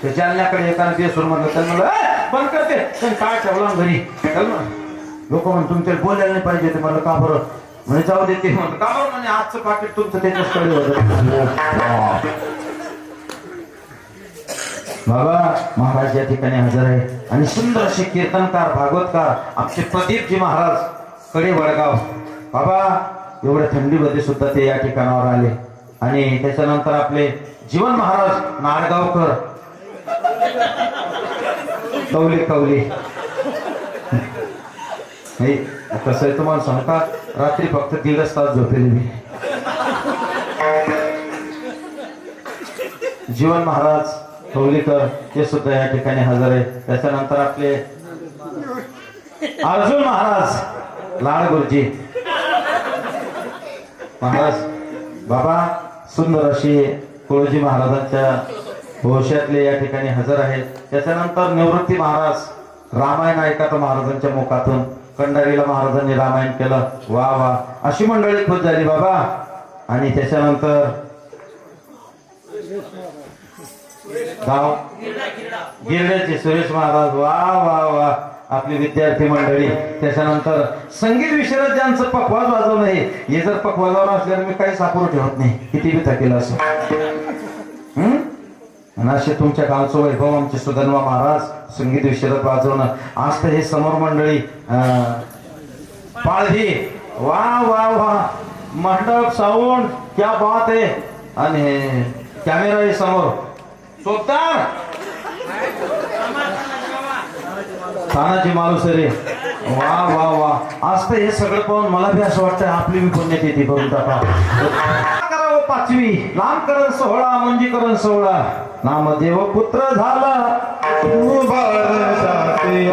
ते जालन्याकडे एकाने ते सुरू म्हणलं, त्याला म्हणलं बंद करते, काय ठेवला घरी, लोक म्हणून तुमच्याला बोलायला नाही पाहिजे. ते म्हणलं का बरं, म्हणजे जाऊ देते म्हणलं का बरं, म्हणजे आजचं पाकिट तुमचं त्याच्याकडे होतं. बाबा महाराज या ठिकाणी हजर आहे आणि सुंदर असे कीर्तनकार भागवतकार आमचे प्रदीपजी महाराज कडे वडगाव. बाबा एवढ्या थंडीमध्ये सुद्धा ते या ठिकाणावर आले. आणि त्याच्यानंतर आपले जीवन महाराज नाडगावकर, कवली कवली. कसं आहे तुम्हाला सांगता, रात्री फक्त 1.5 तास झोपेले मी. जीवन महाराज कवलीकर ते सुद्धा या ठिकाणी हजर आहे. त्याच्यानंतर आपले अर्जुन महाराज लाडगुरुजी महाराज बाबा सुंदर अशी कुळजी महाराजांच्या भोश्यातले या ठिकाणी हजर आहेत. त्याच्यानंतर निवृत्ती महाराज रामायण ऐकत महाराजांच्या मुखातून, कंडारीला महाराजांनी रामायण केलं. वा वा, अशी मंडळी खुश झाली बाबा. आणि त्याच्यानंतर गाव गिरड्याचे सुरेश महाराज. वा वा वा. आपली विद्यार्थी मंडळी. त्याच्यानंतर संगीत विषयात ज्यांचं पखवाज वाजवणं हे जर पखवाजावर असल्यावर मी काही सापडू ठेवत नाही, किती बी थकेल असं. आणि असे तुमच्या गावचं वैभव आमचे सुधन्वा महाराज संगीत विषयात वाजवणं. आज तर हे समोर मंडळी पाळधी. वा वा वा. मंडप साऊंड क्या बात आहे. आणि कॅमेरा समोर सोपदार तानाजी मालुसरे. वा वा वा. आज तर हे सगळं पाहून मला बी असं वाटतं आपली बी पुण्यतिथी करून टाका. करावं 5वी नामकरण सोहळा मंजीकरण सोहळा. नामदेव पुत्र झाला तू भारताची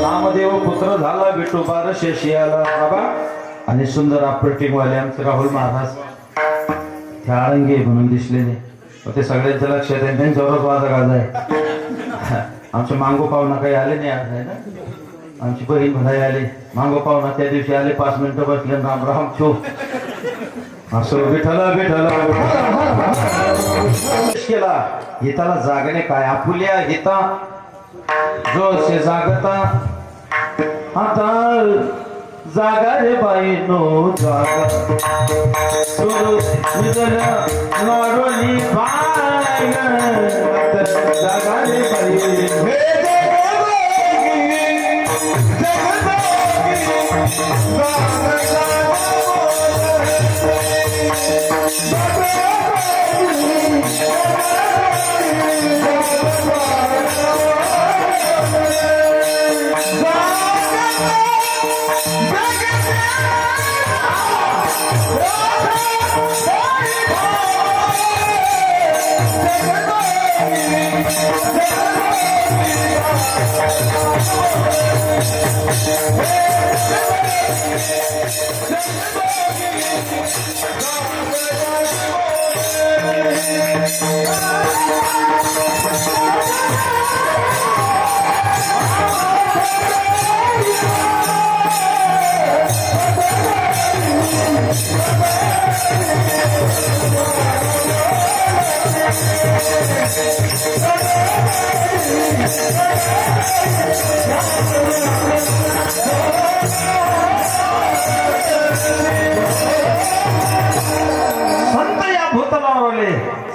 नामदेव पुत्र झाला विठोबा शेषियाला बाबा. आणि सुंदर अप्रतिम वाले आमचे राहुल महाराज ते आळंगी म्हणून दिसले नाही, ते सगळ्यांच्या लक्षात आहे. त्यांच्यावरच वाजा गाजा आहे. आमचे मांगो पाहुणा काही आले नाही आज आहे ना. आमची बहीण म्हणाई आली. मांगो पाहुणा त्या दिवशी आले, 5 मिनिटं बसले राम राम छो असं विठला विठला केला. हिताला जागणे काय आपुल्या हिता जो से जागता आता जागा रे बाई नो जागा सुरू निजला नॉर्मली बाय जागा रे बाई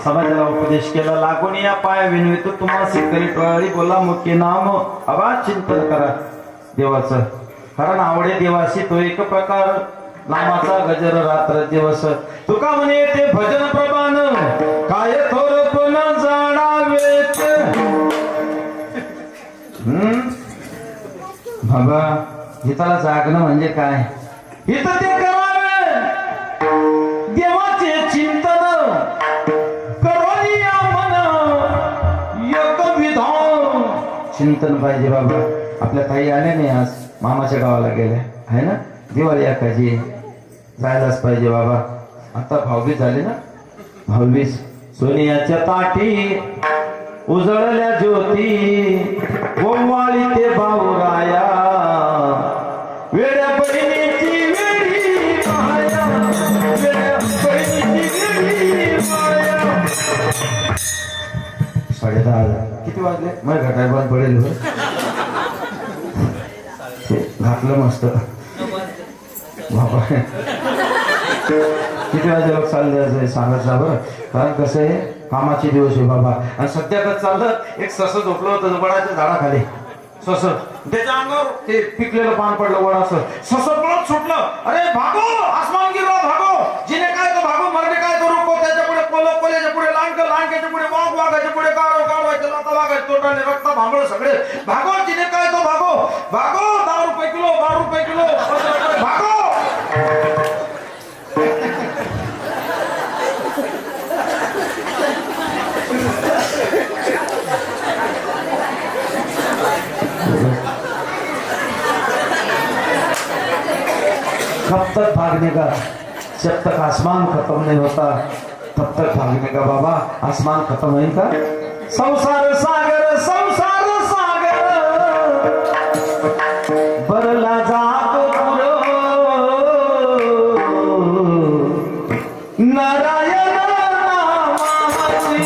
समाजाला उपदेश केला. लागून या पाय विनवितो तुम्हाला करी टोळी बोला मुख्य नाम आवाज चिंतन करा देवाचं. कारण आवडे देवाशी तो एक प्रकार नामाचा गजर रात्र दिवस. तुका म्हणे ते भजन प्रमाण काय थोर पण जाणावेत. बाबा हिताला जागणं म्हणजे काय. हित ते करावे देवाचे चिंतन चिंतन पाहिजे बाबा. आपल्या ताई आल्या नाही आज, मामाच्या गावाला गेल्या आहे ना. दिवाळी एकाची जायलाच पाहिजे बाबा. आता भाऊबीज झाली ना. भाऊबीज सोनियाच्या ताटी उजळल्या ज्योती गोवाळी ते भाऊराया वेड्या बहिणीची वेडी माया वेड्या बहिणीची वेडी माया. 10:30 किती वाजले मग घटाय बंद पडेल घातलं मस्त बाबा. किती वाजे लोक चालले सांगत जा बरं. कारण कसं आहे कामाचे दिवस आहे बाबा. आणि सध्या कसं चाललं एक सस झोपलं होतं बडाच्या झाडाखाली. सस त्याच्या अंगावर ते पिकलेलं पान पडलं वडाचं ससपळत सुटलं. अरे भागो आसमान गिरो भागो, जिने काय तो भागो, मरणे काय तो रुको. त्याच्या पुढे कोलो, कोल्याच्या पुढे लांडक, लांडक्याच्या पुढे वाघ, वाघाच्या पुढे गारव, गारवाच्या लाता वाघाचे तोंडाने रक्त भांबळ सगळे भागो. जिने काय तो भागो भागो. 10 रुपये किलो, 12 रुपये किलो, 15 रुपये भागो. कब तक भागने का, जब तक आसमान खत्म नहीं होता तब तक भागने का बाबा. आसमान खत्म होईल का? संसार सागर, संसार सागर भरला जातो नारायण नामाची,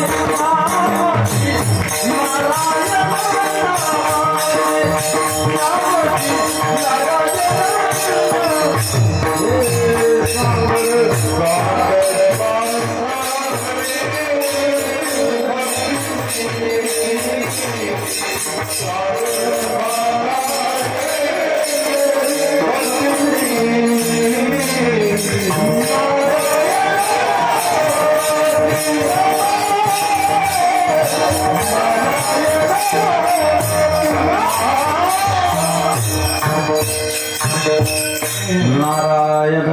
नारायण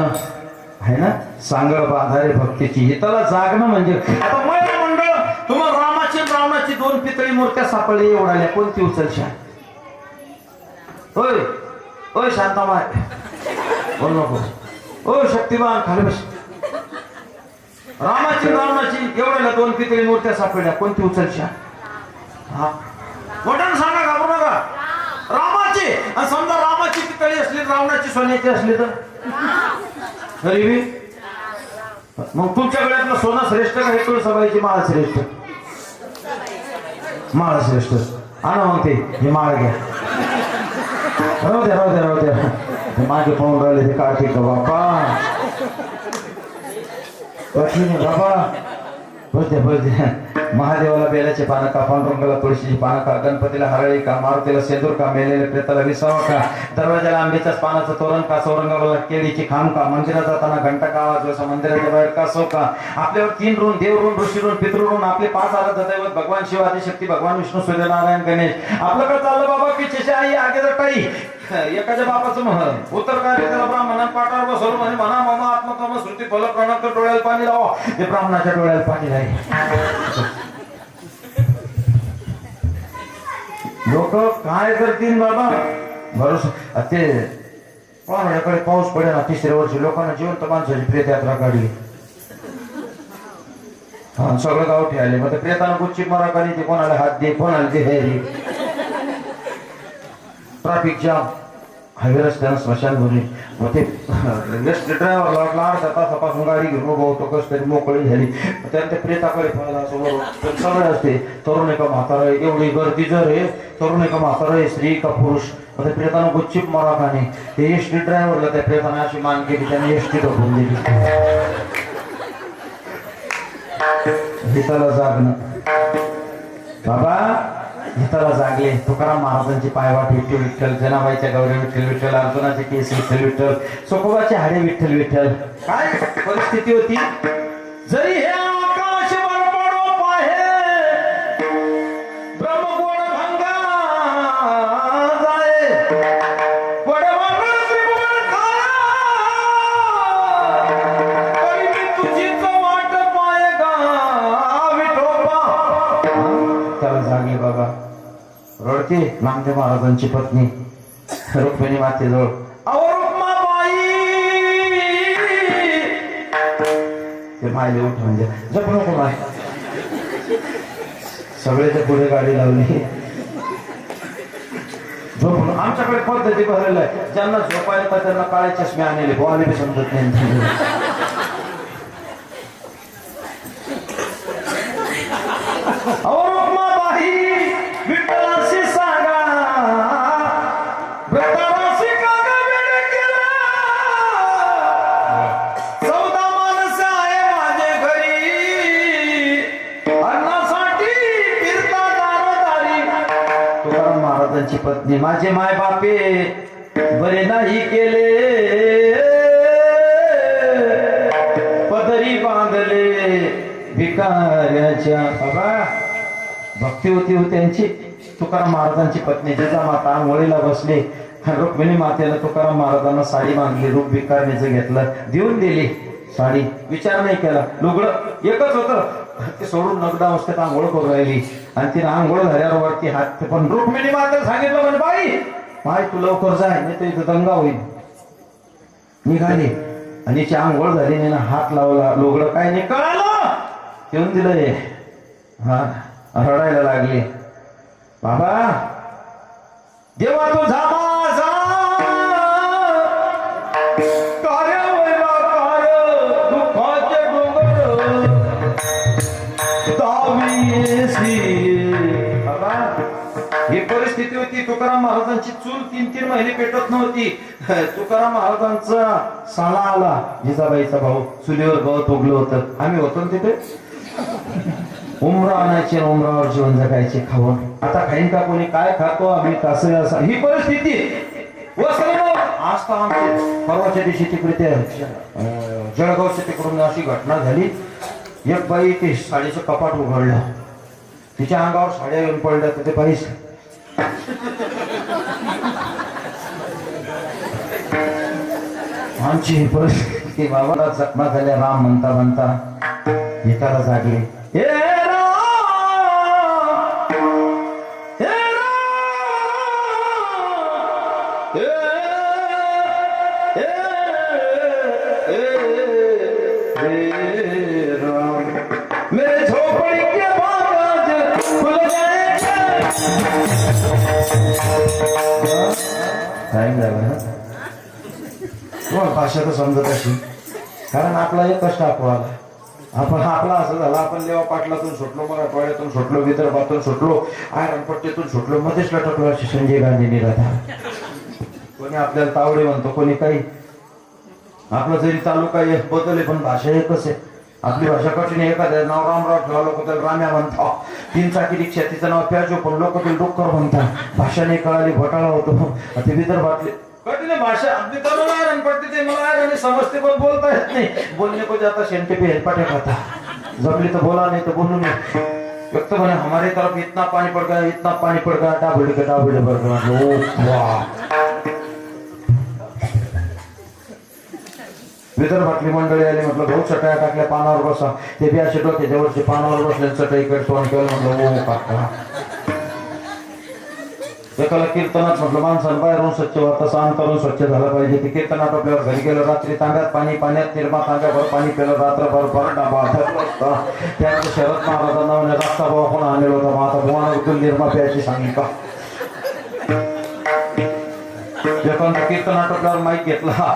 आहे ना. सांगड बांधारे भक्तीची, हिताला जागणं म्हणजे. आता महिला मंडळ तुम्हाला रामाची रावणाची 2 पितळी मूर्त्या सापडली एवढाल्या, कोणती उचलशा? होय होय शांतामाय बोल नको. ओ शक्तिमान खाली बस. रामाची रावणाची एवढ्याला 2 पितळी मूर्त्या सापडल्या, कोणती उचलशा? हा मोठ्यानं सांगा, घाबरू नका. रामाची. आणि समजा रामाची पितळी असली, रावणाची सोन्याची असली तर गरीबी. मग तुमच्या गळ्यातलं सोनं श्रेष्ठ का हे तुळसाबाईची माळ श्रेष्ठ? माळ श्रेष्ठ. आणा मग ते हे माळ घ्या. राहू द्या राहू द्या राहू द्या. मागे पाहून राहिले ते काढते का बापा? कठीण आहे बाबा. बोलते बोलते. महादेवाला बेलाचे पानं का, पांडुरंगाला तुळशीची पानं का, गणपतीला हरळी का, मारुतीला सेंदूर का, मेलेल्या प्रेताला विसावा का, दरवाजाला आंब्याच्याच पानाचं तोरण का, चौरंगाला केळीची खांब का, मंदिरात जाताना घंटा का आवाज, मंदिराच्या बाहेर कासव का, आपल्यावर 3 ऋण, देव ऋण, ऋषी ऋण, पितृ ऋण, आपले 5 आराध्य दैवत भगवान शिव, आदिशक्ती भगवान विष्णू, सूर्यनारायण, गणेश. आपलं काय चाललं बाबा? पिछे आई आगे जटाई. एखाद्या बापाचं म्हण उत्तर काय त्याला ब्राह्मणात पाठावर बसवलं म्हणे म्हणा मामा आत्मतम श्रुती फल प्रणाम डोळ्याला पाणी लावा. ते ब्राह्मणाच्या डोळ्याला पाणी नाही. लोक काय करतील बाबा? भरोसा. ते पाहुण्याकडे पाऊस पडे ना 3ऱ्या वर्षी लोकांना जिवंत माणसाची प्रेत यात्रा काढली. हा सगळं गावठी आले. मग प्रेतानं गुच्ची मारा काढली. ते कोणाला हात दे, कोणाला दे हे. ट्रॅफिक जाम, हायवे रस्त्यानं स्मशानभूमी. मग ते ड्रायव्हरला वाटला अर्धा तासापासून गाडी घेऊन उभं होतो, कस तरी मोकळी झाली. त्यात ते प्रेताकडे पाहिला समोर सगळे असते. तरुण आहे का म्हातारा आहे, एवढी गर्दी जर आहे, तरुण आहे का म्हातारा आहे, स्त्री का पुरुष. मग त्या प्रेतानं गुच्चीप मारा खाणे. ते एसटी ड्रायव्हरला त्या प्रेतानं अशी मान केली, त्याने एसटी ढकलून दिली. हिताला जागणं बाबा. हिताला जागले. तुकाराम महाराजांची पायवाट विठ्ठल विठ्ठल, जनाबाईच्या गौरी विठ्ठल विठ्ठल, अर्जुनाचे केस विठ्ठल विठ्ठल, सोकोबाचे हाडे विठ्ठल विठ्ठल. काय परिस्थिती होती? जरी हे आकाश बरपडो पाहे, ब्रह्मगुण भंगा जाय, पडवळ त्रिभुवन काया, तरी मी तुझीच वाट पाय गा विठोबा. त्याला जागले बाबा. रडते नामदेव महाराजांची पत्नी रुक्मिणी मातेजवळ. अहो रुक्माबाई. ते मायले उठ म्हणजे जप नको माय. सगळ्याच्या पुढे गाडी लावली. झोपून आमच्याकडे पद्धती भरलेलं आहे. ज्यांना झोपायला तर त्यांना काळे चष्मे आणले. बोवाले बी समजत नाही. अहो रुक्माबाई विठ्ठलाशी सांगा, व्रतावासी का वेळ केला. 14 माणसं आहे माझे घरी, अन्नासाठी फिरता दारोदारी. तुकाराम महाराजांची पत्नी माझे माय बापे बरे नाही केले पदरी बांधले भिकाऱ्याच्या बाबा भक्ती होती त्यांची तुकाराम महाराजांची पत्नी जिजामाता आंघोळीला बसली रुक्मिणी मातेनं तुकाराम महाराजांना साडी बांधली रूप भिकारणीचं घेतलं देऊन दिली साडी विचार नाही केला लुगडं एकच होतं ते सोडून नगदा अवस्थेत आंघोळ करून राहिली आणि तिने आंघोळ झाल्यावर वरती हात पण रुक्मिणी मातेला सांगितलं म्हणजे बाई माय तू लवकर जाय नाही तर इथं दंगा होईल निघाली आणि तिची आंघोळ झाली नाही हात लावला लुगडं काय नाही कळालं ठेवून दिलंय हा रडायला लागले बाबा देवा तुझा माझा कार्य दुःखाचे डोंगर दावीसी बाबा ही परिस्थिती होती तुकाराम महाराजांची चूल 3-3 महिने पेटत नव्हती तुकाराम महाराजांचा साला आला जिजाबाईचा भाऊ चुलीवर गवत उगलं होतं आम्ही होतो तिथे उमरा आणायचे उमरावर जीवन जगायचे खाऊन आता खाईन का कोणी काय खातो आम्ही कसं असं ही परिस्थिती आज तर आमची परवाच्या दिवशी तिकडे जळगावच्या तिकडून अशी घटना झाली एक बाई ते साडीचं कपाट उघडलं तिच्या अंगावर साड्या येऊन पडल्या तर ते बाई आमची ही परिस्थिती बाबाला जखमा झाल्या राम म्हणता म्हणता एकाला जागले मेरे झोपड़ी के बाग खुल टाइम लागला भाषा तर समजत अशी कारण आपला एक कष्ट आला आपण आपला असं झाला आपण लेवा पाटलातून सुटलो मराठवाड्यातून सुटलो विदर्भातून सुटलो आयरनपट्टीतून सुटलो मध्येच लटकलो अशी संजय गांधी निराधार कोणी आपल्याला तावडे म्हणतो कोणी काही आपला जरी तालुका एक बदल आहे पण भाषा एकच आहे आपली भाषा कठीण आहे एखाद्या नाव रामराव ठेवा लोक त्याला राम्या म्हणतात 3 चाकी रिक्षा तिचं नाव प्याजो पण लोक ते डुक्कर म्हणतात भाषा नाही कळाली घोटाळा होतो ते विदर्भातले कठीण भाषा अगदी करून आयरनपट्टी ते मला आयरन समजते पण बोलता येत नाही बोलने को जाता शेंटे पे हेलपाटे खाता जमली तर बोला नाही तर बोलू नाही व्यक्त म्हणे हमारे तरफ इतना पानी पड़ गया डाबुडे विदर्भातली मंडळी आली म्हटलं भाऊ चटया टाकल्या पानावर बसा ते बी असे डोके जवळचे पानावर बसले चटईकडे तोंड केलं म्हटलं ओ काका एकाला कीर्तनात म्हटलं माणसानं बाहेरून स्वच्छ होता तसं अंतरून स्वच्छ झालं पाहिजे ते कीर्तनात आपल्यावर घरी गेलं रात्री तांब्यात पाणी पाण्यात निर्मा तांब्याभर पाणी पिलं रात्रभर परत डाबा वाजता त्यानंतर शरद महाराजांना रस्ता भाव कोणा आणलेला होता मग आता बुवानं उठून निर्मा प्यायची सांगितलं का एखादा कीर्तनात आपल्यावर माईक घेतला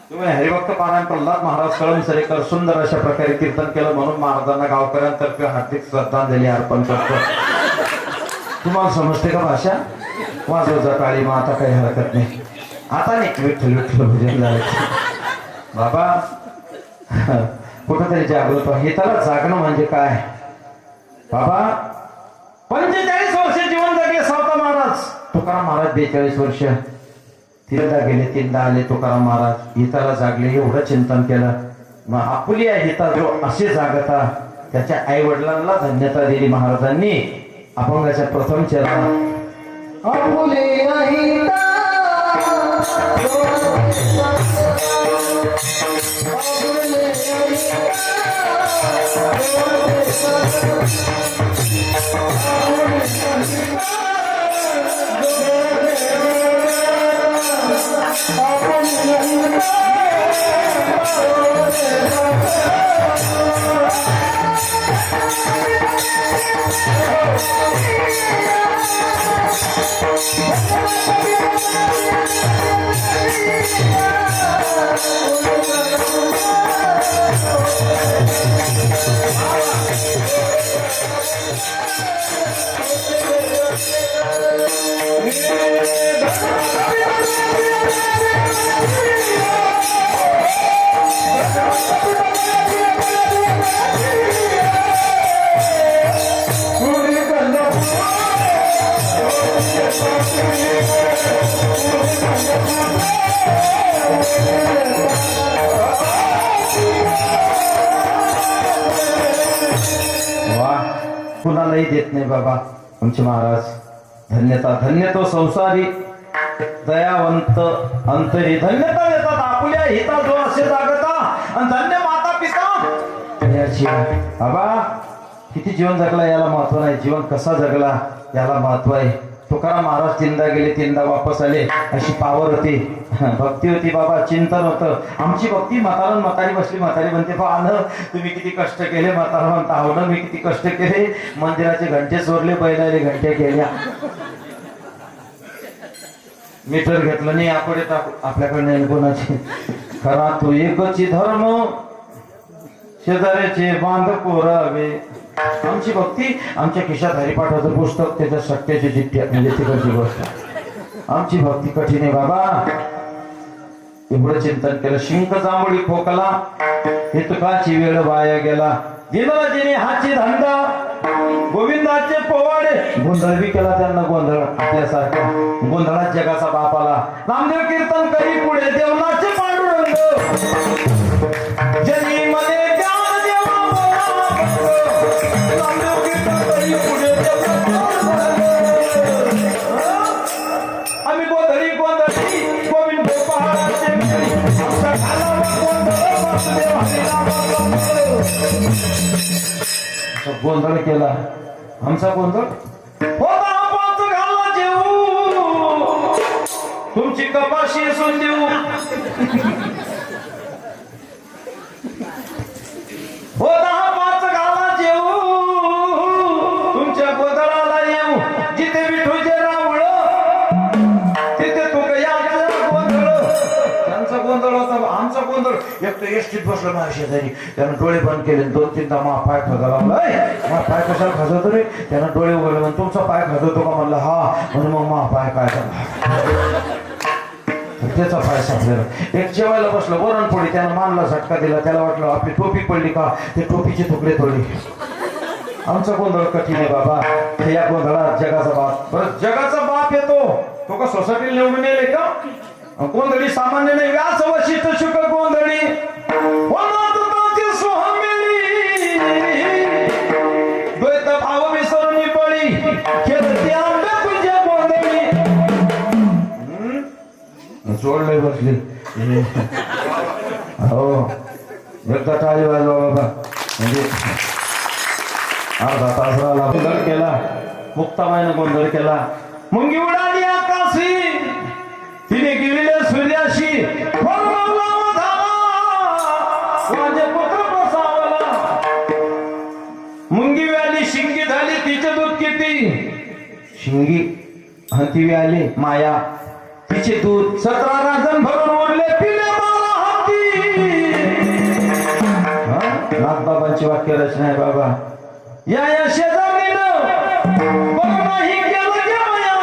तुम्ही हरिभक्त पारायण प्रल्हाद महाराज कळमसरेकर सुंदर अशा प्रकारे कीर्तन केलं म्हणून महाराजांना गावकऱ्यांतर्फे हार्दिक श्रद्धांजली अर्पण करतो तुम्हाला समजते का भाषा वाजवजा काळी मग आता काही हरकत नाही आता नाही विठ्ठल विठ्ठल भजन लावायचं बाबा कुठंतरी जागृत हे त्याला जागणं म्हणजे काय बाबा 45 वर्ष जीवन जगले सावता महाराज तुकाराम महाराज 42 वर्ष 3दा गेले 3दा आले तुकाराम महाराज हिताला जागले एवढं चिंतन केलं मग आपुली आहे हिता जो असे जागता त्याच्या आई वडिलांना धन्यता दिली महाराजांनी अपंगाच्या प्रथम चरण आपुले Thank you. कुणालाही देत नाही बाबा आमचे महाराज. धन्यता धन्य तो संसारी दयावंत अंतरी धन्यता देतात आपुल्या हिता जो असे जागता आणि धन्य माता पिता याची. बाबा किती जीवन जगला याला महत्व नाही, जीवन कसा जगला याला महत्व आहे. तुकाराम महाराज तीनदा गेले तीनदा वापस आले अशी पावर होती, भक्ती होती बाबा, चिंतन होतं. आमची भक्ती म्हातारा म्हातारी बसली, म्हातारी म्हणते पाहणं तुम्ही किती कष्ट केले, म्हातारा म्हणता हो ना मी किती कष्ट केले, मंदिराचे घंटे चोरले, बैलाले घंटे केल्या, मीटर घेतलं नाही आपण आपल्याकडे कोणाची. खरा तो एकची धर्म शेजाऱ्याचे बांध कोरावे. आमची भक्ती आमच्या खिशात हरिपाठाचं पुस्तक त्याच्या सत्याची जिट्ट्या म्हणजे तिकडची गोष्ट. आमची भक्ती कठीण आहे बाबा. एवढं चिंतन केलं. शिंक जांभळी खोकला हितकाची वेळ वाया गेला. दिनराजीने हाची धंदा गोविंदाचे पोवाडे. गोंधळ बी केला त्यांना, गोंधळ आपल्यासारखा गोंधळात जगाचा बाप आला. नामदेव कीर्तन करी पुढे देवनाचे पांडुरंग जनी मने ज्ञान देवा नामदेव कीर्तन करी पुढे आम्ही गोंधळी गोंधळी गोविंद पहाडाचे गोंधळ केला. आमचा गोंधळ होता पाच घाला जेऊ तुमची कपाशी सून देऊ. होता पाच घाला जेऊ तुमच्या गोंधळाला येऊ. जिथे विठूचे रावळ तिथे तू याचा गोंधळ. त्यांचा गोंधळ होता, आमचा गोंधळ. एक तर एसटीत बसलं माझ्या शेजारी, त्यानं डोळे बंद केले, दोन तीनदा मा पाय खजाला. मा पाय कशाला खजवतो रे? त्यानं डोळे उघडले, म्हणजे तुमचा पाय खजवतो का म्हणलं हा. म्हणजे मग मा पाय काय झाला, त्याचा पाय सापलेला. एक जेवायला बसलं वरणपोळी, त्यानं मानला झटका दिला, त्याला वाटलं आपली टोपी पडली का, ते टोपीचे तुकडे तोडले. आमचा गोंधळ कठीण आहे बाबा. या गोंधळात जगाचा बाप, परत जगाचा बाप येतो. तो का सोसायटीला निवडून येले का? गोंधळी सामान्य नाही, व्यास वशिष्ठ शुक गोंधळी द्वैत भाव विसरून बळी खेळती आंबे तुझ्या गोंधळी. जोडले बसले हो. एकदा टाळी वाजवा बाबा. म्हणजे अर्धा तास राहिला. गोंधळ केला, मुक्ताबाईनं गोंधळ केला. मुंगी उडाली आकाशी तिने गिळले सूर्याशी. माझे पुत्र बसावला. मुंगी व्याली शिंगी झाली तिचे दूध किती. शिंगी हती व्याली माया तिचे दूध 17 राजन भरून ओढले पिले 12 हाती. नागबाबांची वाक्य रचना आहे बाबा. या शेजारीनं बघ नाही केलं जेवया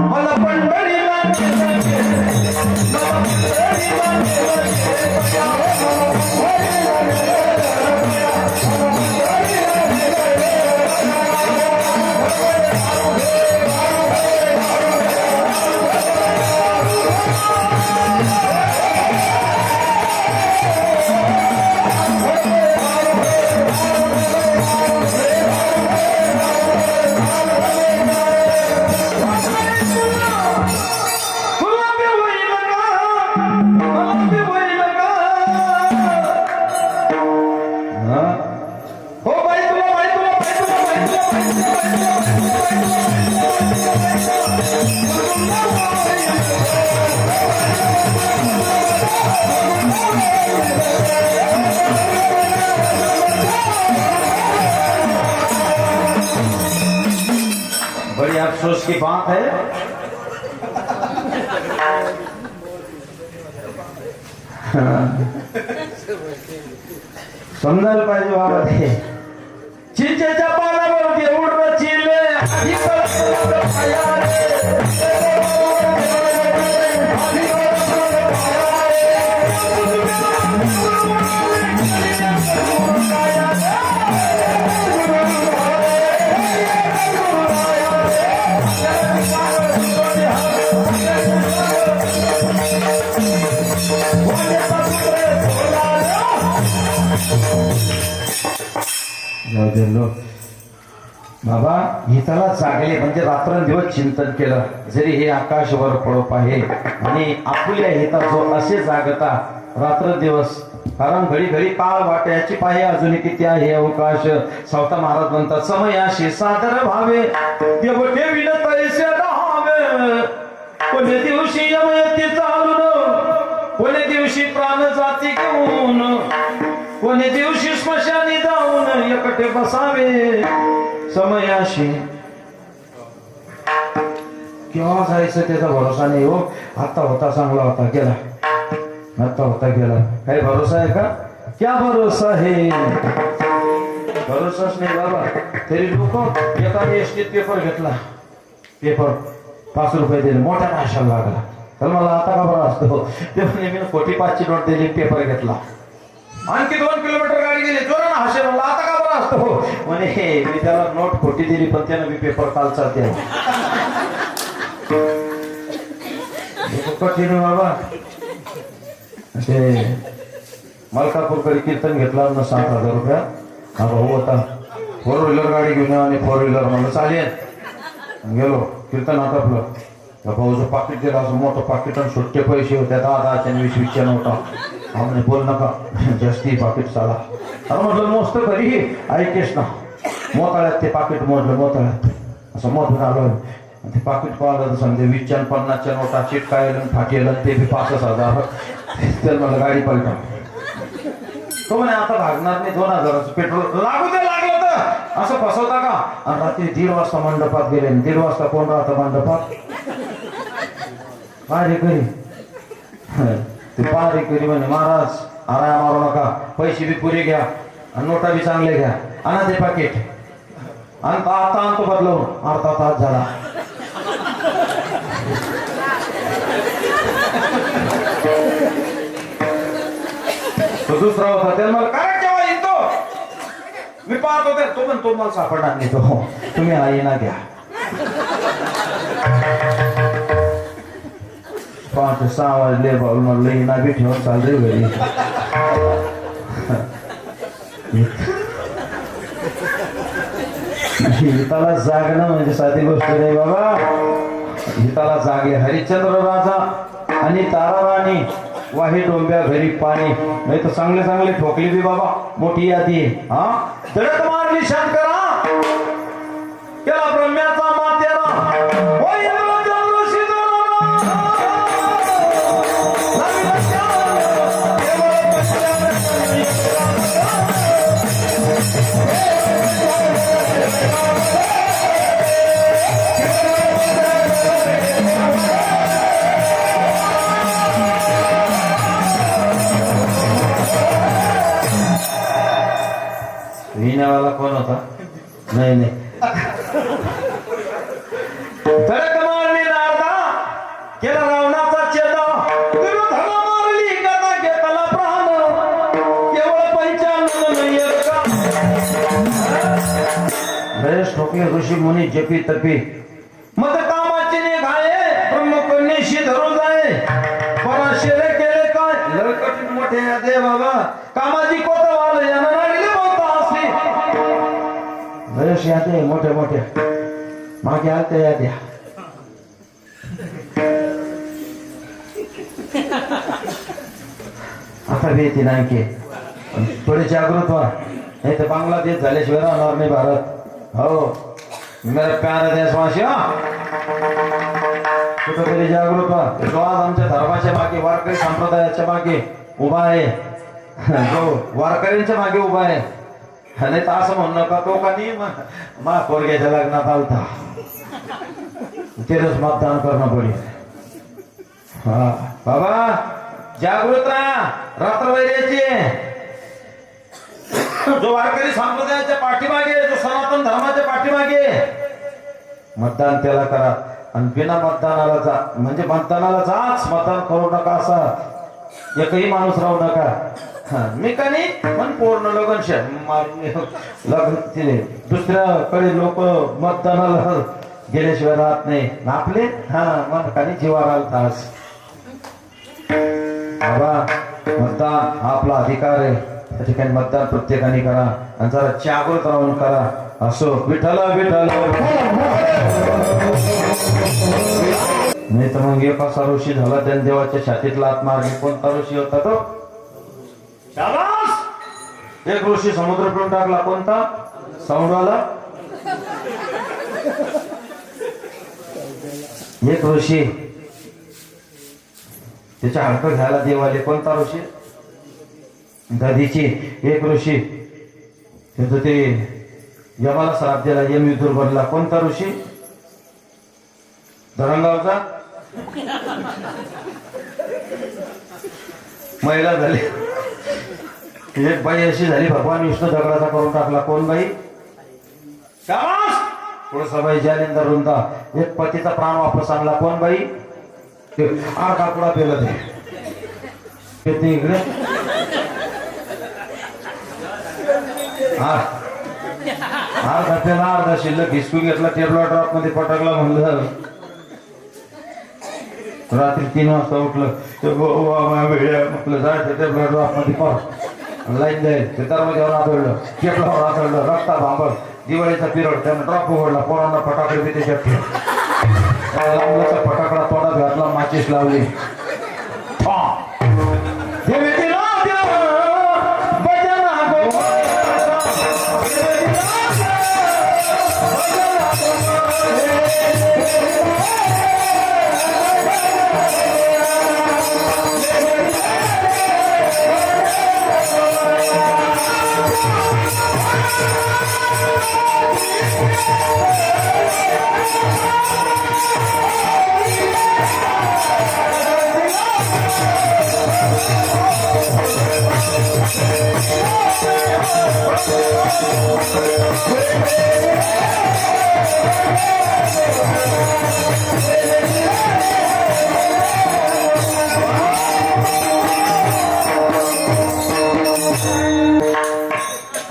मला पंढरीला बड़ी अफसोस की बात है समजायला पाहिजे बाबा. ते चिंचेच्या पानावर घेऊन रचिले बाबा हिताला जागले म्हणजे रात्रंदिवस चिंतन केलं. जरी हे आकाशवर पळप आहे आणि आपल्या हिताचो असे जागता रात्रंदिवस, कारण घडी घडी काळ वाट्याची पाहे अजून किती आहे अवकाश. सावता महाराज म्हणतात समयाशी सादर भावे देवटे विनतैसे डहावे. कोणे दिवशी यमयती चालून, कोणे दिवशी प्राण जाती घेऊन, कोणे दिवशी स्मशानी जाऊन एकटे बसावे समयाशी. केव्हा जायचं त्याचा भरोसा नाही हो. आता होता चांगला होता गेला, आता होता गेला. काही भरोसा आहे का? क्या भरोसा है? भरोसाच नाही बाबा. तरी लोक एकाने एसटीत पेपर घेतला, पेपर 5 रुपये दिले, मोठ्या भाषाला लागला. तर मला आता का बरं असतो ते म्हणे मी कोटी 5ची नोट दिली, पेपर घेतला. आणखी 2 किलोमीटर गाडी गेली, जोरानं हसे म्हणला आता का बरं असतो म्हणे मी त्याला नोट खोटी दिली पण त्यानं मी पेपर कालचा द्या. कठीण बाबा. ते मलकापूरकडे कीर्तन घेतला ना 7,000 रुपया. हा भाऊ होता 4 व्हीलर गाडी घेऊन आणि 4 व्हीलर म्हणलं चालेल. गेलो कीर्तन आटपलं. त्या भाऊचं पाकिट दिलं, असं मोठं पाकिट आणि सुट्टे पैसे होते 10-10च्या 20-20च्या नोटा. आम्ही बोल नका जास्ती पाकिट चाला. अरे म्हटलं मोजतं घरी ऐकेस ना. मोताळ्यात ते पाकिट मोजलं, मोताळ्यात असं मोठं आलं. ते पाकिट पाहिलं तर समजे 20च्या 50च्या नोटा चिटकायला फाटेल, ते बी 5,000. तर मला गाडी पलटा. तो म्हणे आता भागणार नाही, 2,000चं पेट्रोल लागू दे. लागलं तर असं फसवता का? आणि रात्री 1:30 वाजता मंडपात गेले. 1:30 वाजता कोण राहतं मंडपात? पारेकरी. ते पारेकरी म्हणे महाराज आराया मारू नका, पैसे बी पुरे घ्या आणि नोटा बी चांगले घ्या, आणा ते पाकिट. आणि आता आणतो बदलवून. अर्धा तास झाला. तो दुसरा होता त्याला मला काय केव्हा येतो मी पाहत होते. तो पण तो मला सापडणार नाही. तो तुम्ही आई ना घ्या. 5-6 वाजले भाऊ म्हणलं हिना बी ठेवून चाल रे घरी. हिताला जागणं म्हणजे साधी गोष्ट नाही बाबा. हिताला जागे हरिश्चंद्र राजा आणि तारा राणी, वाही डोंब्या घरी पाणी. नाही तर चांगले चांगले ठोकली बी बाबा. मोठी यादी हा. धडक मारली शंकरा त्याला ब्रह्म्याचा मातेरा. विण्यावाला कोण होता? नाही नाही. धडक मारली नारदा केला रावणाचा छेद. धडक मारली गदा घेतला प्राण. केवळ 95 लयच ठोकले ऋषी मुनी जपी तपी. मत कामाची निघाये ब्रह्मकन्येशी धरू जाये. पराशेरे केले काय लळकट मोठे दे बाबा. कामाची कोतवाल यानं नाडीले बोलता असली. लयच यादे मोठे मोठे मागे आलते याद्या. आता भीती नाही की थोडे जागृत व्हा, नाही तर बांगलादेश झाल्याशिवाय राहणार नाही भारत. हो मेरा प्यारा देशवासी कुठेतरी जागृत व्हा. जो आज आमच्या धर्माच्या मागे वारकरी संप्रदायाच्या मागे उभा आहे, जो वारकऱ्यांच्या मागे उभा आहे. आणि तर असं म्हणू नका तो का नाही मा पोरग्याच्या लग्नात आलता तेच मतदान करणं पडेल. हा बाबा जागृत राहा. रात्रवैर्याची जो वारकरी संप्रदायाच्या पाठीमागे, जो सनातन धर्माच्या पाठीमागे, मतदान त्याला करा. आणि बिना मतदानाला जा म्हणजे मतदानाला जाच, मतदान करू नका असा एकही माणूस राहू नका. मी का नाही पण पूर्ण लग्न तिने दुसऱ्याकडे लोक मतदानाला गेल्याशिवाय राहत नाही. आपले हा मन काही जीवावर आला तास. बाबा मतदान हा आपला अधिकार आहे. त्या ठिकाणी मतदान प्रत्येकाने करा आणि जरा जागृत राहून करा. असो विठ्ठल विठ्ठल. नाही तर मग एक असा ऋषी झाला त्याने देवाच्या छातीतला हात मारली. कोणता ऋषी होता तो? एक ऋषी समुद्र पिऊन टाकला. कोणता? सौंडवाला. एक ऋषी त्याच्या हाडकं घ्यायला देवाले. कोणता ऋषी? दधीची. एक ऋषी त्याचं ते यमाला श्राप दिला, यम युद्धरला. कोणता ऋषी? धरणगावचा. महिला झाली. एक बाई अशी झाली, भगवान विष्णू दगडाचा करून टाकला. कोण बाई? पुढचा बाई जालिंदर रुंदा. एक पतीचा प्राण वापस आणला. कोण बाई? अर्धा पुढा पेला ते इकडे. अर्धा पेला, अर्धा शिल्लक हिसकून घेतला, टेबला ड्रॉप मध्ये पटकला. म्हणलं रात्री 3 वाजता उठलं. म्हटलं जायचं टेबला ड्रॉप मध्ये पार लाईन जाईल. ते दरवाज्यावर आदळलं, टेबलावर आदळलं, रक्ता भांबळ. दिवाळीचा पिरियड. त्यानं ड्रॉप उघडला. पोरांना फटाकडे बी त्याच्यात फटाकडा तोंडात घातला, माचीस लावली.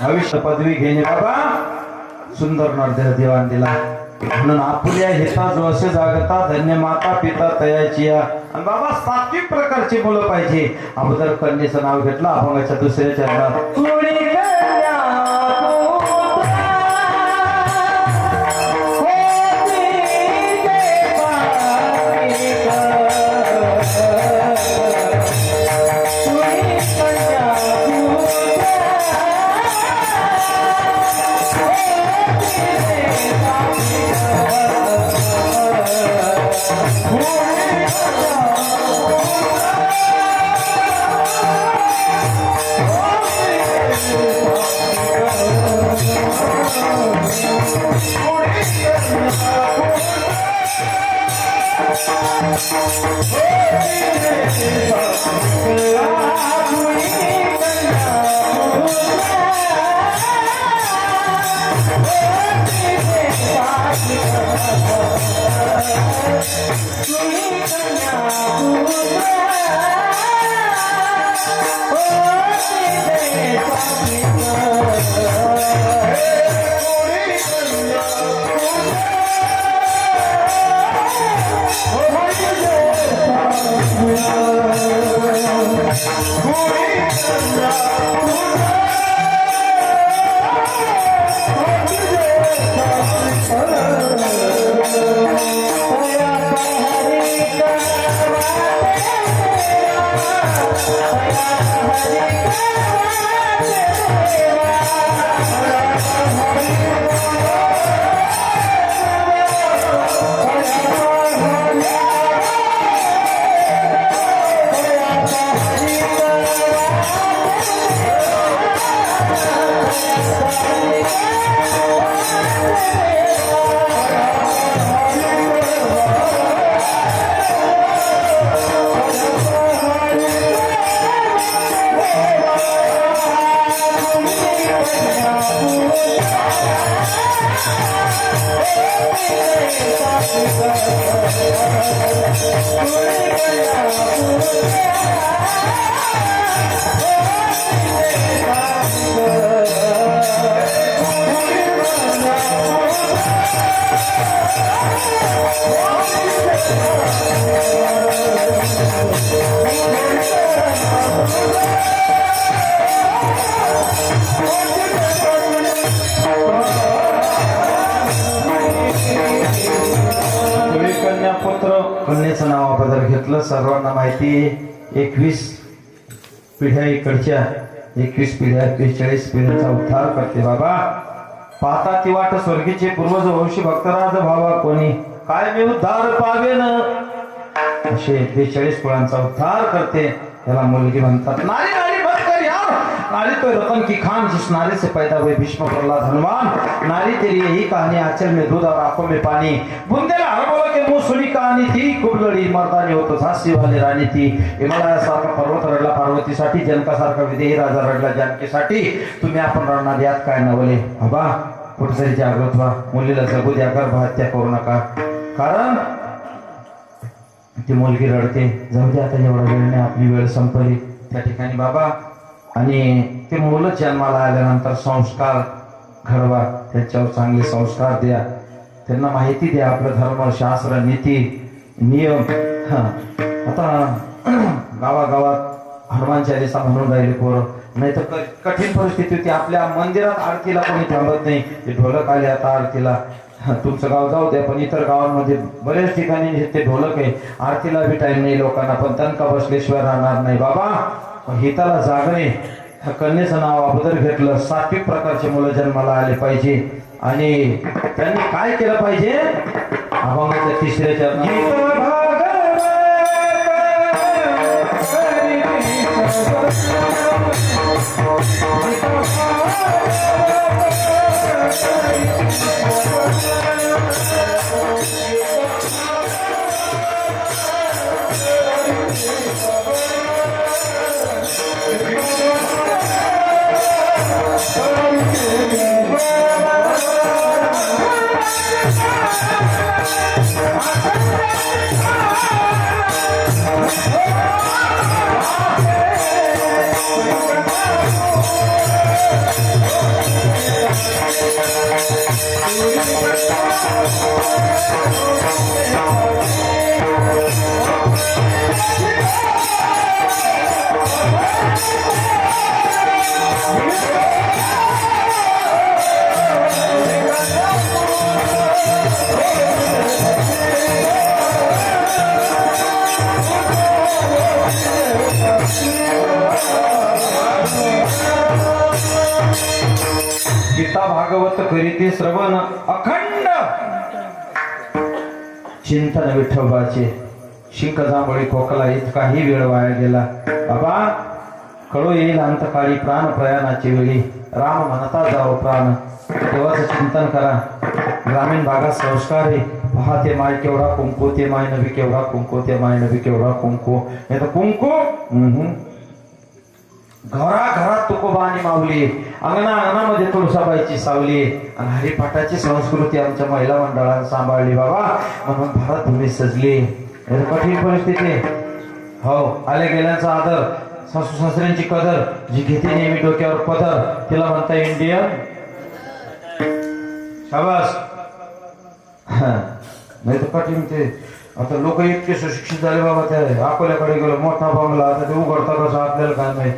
भविष्य पदवी घेणे बाबा सुंदर नरदेव देवान दिला. म्हणून आपुल्या हिता जो असे जागता धन्य माता पिता तयाची. आणि बाबा सात्विक प्रकारची मुलं पाहिजे. अगोदर कन्येचं नाव घेतलं अभंगाच्या दुसऱ्या चरणात. सांगितलं सर्वांना माहिती 21 पिढ्या इकडच्या 21 पिढ्या 43 पिढ्यांचा उद्धार करते बाबा. पाहता ती वाट स्वर्गीचे पूर्वज वंशी भक्तराज भावा कोणी काय मी उद्धार पावेन असे 43 कुळांचा उद्धार करते. त्याला मुलगी म्हणतात नारी नारी मत कर यार, नारी तो रतन की खान जिस नारी से पैदा हुए भीष्म प्रहलाद हनुमान, नारी तेरी यही कहानी आंचल में दूध और आंखों में पानी, बुंदेला हरबोला के मुंह सुनी कहानी थी, खूप लढी मर्दानी होतो झांसी वाली राणी थी. हिमालयासारखा पर्वत रडला पार्वतीसाठी, जनकासारखा विदेही राजा रडला जानकीसाठी, तुम्ही आपण रडणार यात काय नवले. बाबा कुठेतरी जागृत व्हा, मुलीला जगू द्या, गर्भहत्या करू नका. कारण ती मुलगी रडते, जाऊ दे आता एवढा वेळ नाही, आपली वेळ संपली. त्या ठिकाणी बाबा आणि ते मुलं जन्माला आल्यानंतर संस्कार घडवा, त्यांच्यावर चांगले संस्कार द्या, त्यांना माहिती द्या आपलं धर्म शास्त्र नीती नियम. आता गावागावात हनुमान चालीसा म्हणून राहिले पोरं, नाही तर कठीण परिस्थिती होती. आपल्या मंदिरात आरतीला कोणी थांबत नाही, ते ढोलक आले आता आरतीला. तुमचं गाव जाऊ द्या, पण इतर गावांमध्ये बरेच ठिकाणी ते ढोलक आहे, आरतीला बी टाइम नाही लोकांना, पण तणका बसल्याशिवाय राहणार नाही. बाबा हिताला जागणे, कन्येचं नाव अगोदर घेतलं, सात्विक प्रकारचे मुलं जन्माला आले पाहिजे. आणि त्यांनी काय केलं पाहिजे, अभंगाच्या 3ऱ्या चरणात गीता भागवत करीते श्रवण अखंड चिंतन विठोबाचे. शिंक जांभळी खोकला इतकाही वेळ वाया गेला. बाबा कळू येईल अंतकाळी प्राण प्रयाणाची वेळी, राम म्हणता जाओ प्राण. देवाचं चिंतन करा. ग्रामीण भागात संस्कार आहे, पहा ते माय केवढा कुंकू, ते माय नवी केवढा कुंकू, ते माय नवी केवढा कुंकू. नाही तर कुंकू घराघरात तुकोबा आणि माऊली, अंगणामध्ये तुळसाबाईची सावली. आणि हरिपाठाची संस्कृती आमच्या महिला मंडळाने सांभाळली बाबा, म्हणून भारत भूमी सजली. कठीण परिस्थिती हो, आले गेल्यांचा आदर, सासू सासऱ्यांची कदर, जी घेते नेहमी डोक्यावर पदर, तिला म्हणता इंडियन शाबास. नाही तर कठीण ते. आता लोक इतके सुशिक्षित झाले बाबा, त्या अकोल्याकडे गेलो, मोठा बंगला, आता ते उघडता कसं आपल्याला काय माहित.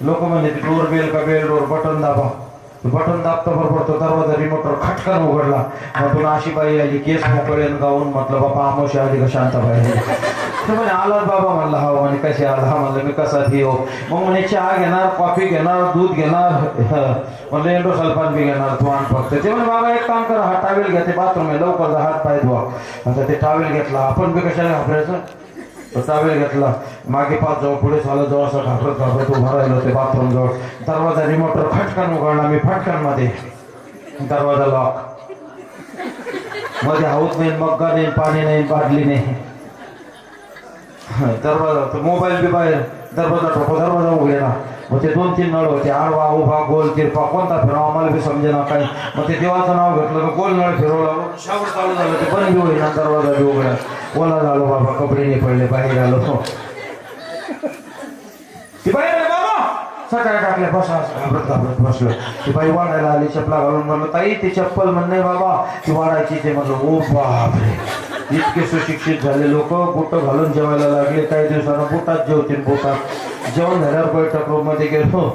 लोक म्हणजे ते डोर बेल का बेल डोर बटन दाबा, बटन दाबता बरोबर तो दरवाजा रिमोटवर खटकन उघडला. मग तुला अशी बाई आली, केस मोकळे गाऊन, म्हटलं बाबा आमोशी आली का शांताबाई म्हणे आला बाबा, म्हणलं हा म्हणे कशी आला, हा म्हणलं मी कसा हो. मग म्हणे चहा घेणार, कॉफी घेणार, दूध घेणार, म्हणलं एंडोसल्फान बी घेणार, तू आण फक्त. ते म्हणे बाबा एक काम करा, हा टावेल घ्या, ते बाथरूम आहे, लवकर जा, हात पाय धुवा. आता ते टावेल घेतला, आपण बी कशाला घाबरायचं. तो टावेल घेतला, मागे पाच जाऊ, पुढे चालत जाऊ, असं घाबरत घाबरत उभा राहिलो ते बाथरूम जवळ. दरवाजा रिमोटवर फटकन उघडला, मी फटकन मध्ये, दरवाजा लॉक, मध्ये हाऊस नाही, मग्गा नाही, पाणी नाही, बादली नाही. दरवाजा मोबाईल बी बाहेर, दरवाजा ठोको, दरवाजा उघडेला. मग ते 2-3 नळ होते, आडवा उभा गोल तिरपा, कोणता फिरवा आम्हाला बी समजेना काही. मग ते देवाचं नाव घेतलं, गोल नळ फिरवला, शावर चालू झालं, ते बंद बी होईना, दरवाजा बी उघडला. ओला झालो बाबा, कपडे नाही पडले, बाहेर आलो. ती बाई बाबा सकाळी टाकल्या, बसा घाबरत घाबरत बसलो. ती बाई वाढायला आली, चपला घालून. म्हणलं ताई ती चप्पल म्हणणे बाबा, ती वाढायची. ते म्हणलं ओ बापरे, इतके सुशिक्षित झाले लोक, बुट घालून जेवायला लागले. काही दिवसानं बुटात जेवतील. बुटात जेवण झाल्यावर बैठक रूम मध्ये गेलो,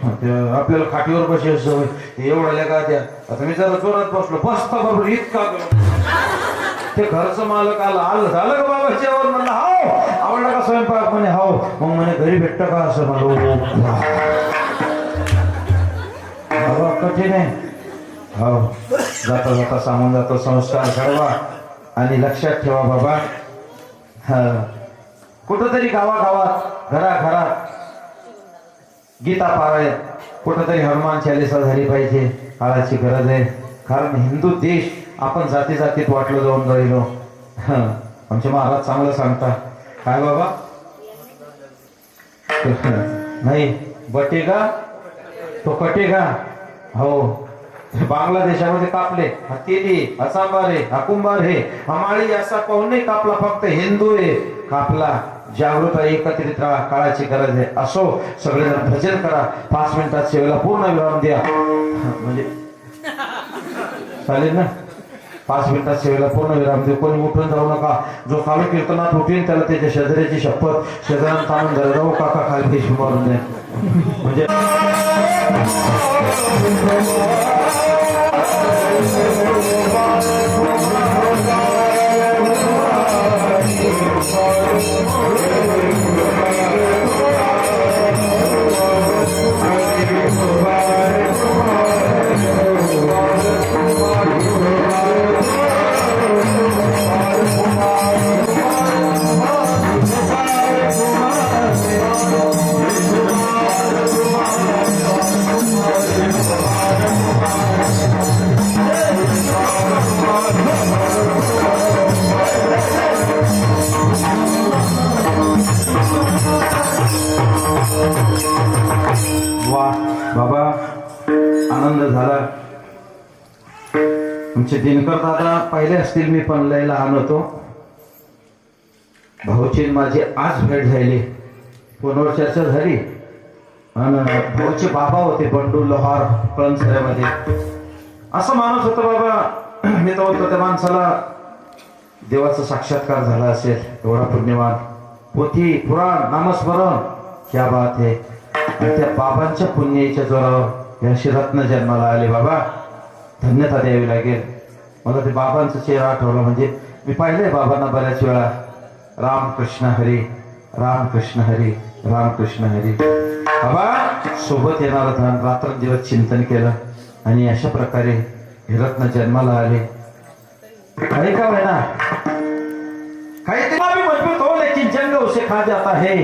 आपल्याला खाटीवर बसायची सवय, एवढ्या लेगा द्या. आता मी जरा जोरात बसलो, बसता बरोबर इतका ते घरचं मालक आलं झालं का बाबा जेवण? म्हणलं हाव. आवडला का स्वयंपाक? म्हणे हाव. मग म्हणे घरी भेटतं का? असं म्हणलं बाबा कठीण आहे. हो जाता जाता सांगून जातो संस्कार घडवा आणि लक्षात ठेवा बाबा, कुठंतरी गावागावात घराघरात गीता पारायण, कुठंतरी हनुमान चालीसा झाली पाहिजे. काळाची गरज आहे. कारण हिंदू देश आपण जाती जातीत वाटलं जाऊन राहिलो. आमचे महाराज चांगलं सांगता काय बाबा, नाही बटेगा तो कटेगा. हो बांगलादेशामध्ये कापले, हा तेली, हा सांबारे, हा कुंभार हे हमाळी असा पाहून नाही कापला, फक्त हिंदू आहे कापला. जागृत आहे, एकत्रित राहा, काळाची गरज आहे. असो सगळेजण भजन करा. 5 मिनिटात सेवेला पूर्ण विराम द्या. म्हणजे चालेल ना? 5 मिनिटात सेवेला पूर्ण विराम दे. कोणी उठून जाऊ नका. जो काल कीर्तनात उठेल त्याला त्याच्या शेजाऱ्याची शपथ, शेजाऱ्यानं ताणून धरा जाऊ काका खाली पेशी मारून दे. म्हणजे वा बाबा आनंद झाला. आमचे दिनकर दादा पाहिले असतील, मी पण लय लहान होतो. भाऊची माझी आज भेट झाली, फोनवर चर्चा झाली. आणि भाऊचे बाबा होते बंडू लोहार कळमसऱ्यामध्ये. असं माणूस होता बाबा. मी तर म्हणतो त्या माणसाला देवाचा साक्षात्कार झाला असेल. एवढा पुण्यवान, पोथी पुराण नामस्मरण, क्या बात आहे. आणि त्या बाबांच्या पुण्याच्या जोरावर या रत्न जन्माला आले. बाबा धन्यता द्यावी लागेल. मला ते बाबांचा चेहरा आठवला. म्हणजे मी पाहिलंय बाबांना बऱ्याच वेळा. रामकृष्ण हरी, रामकृष्ण हरी, रामकृष्ण हरी. बाबा सोबत येणार धन रात्रंदिवस चिंतन केलं आणि अशा प्रकारे हे रत्न जन्माला आले. काही का ना काहीतरी मजबूत हो, लेकिन जंग उसे खा जाता है,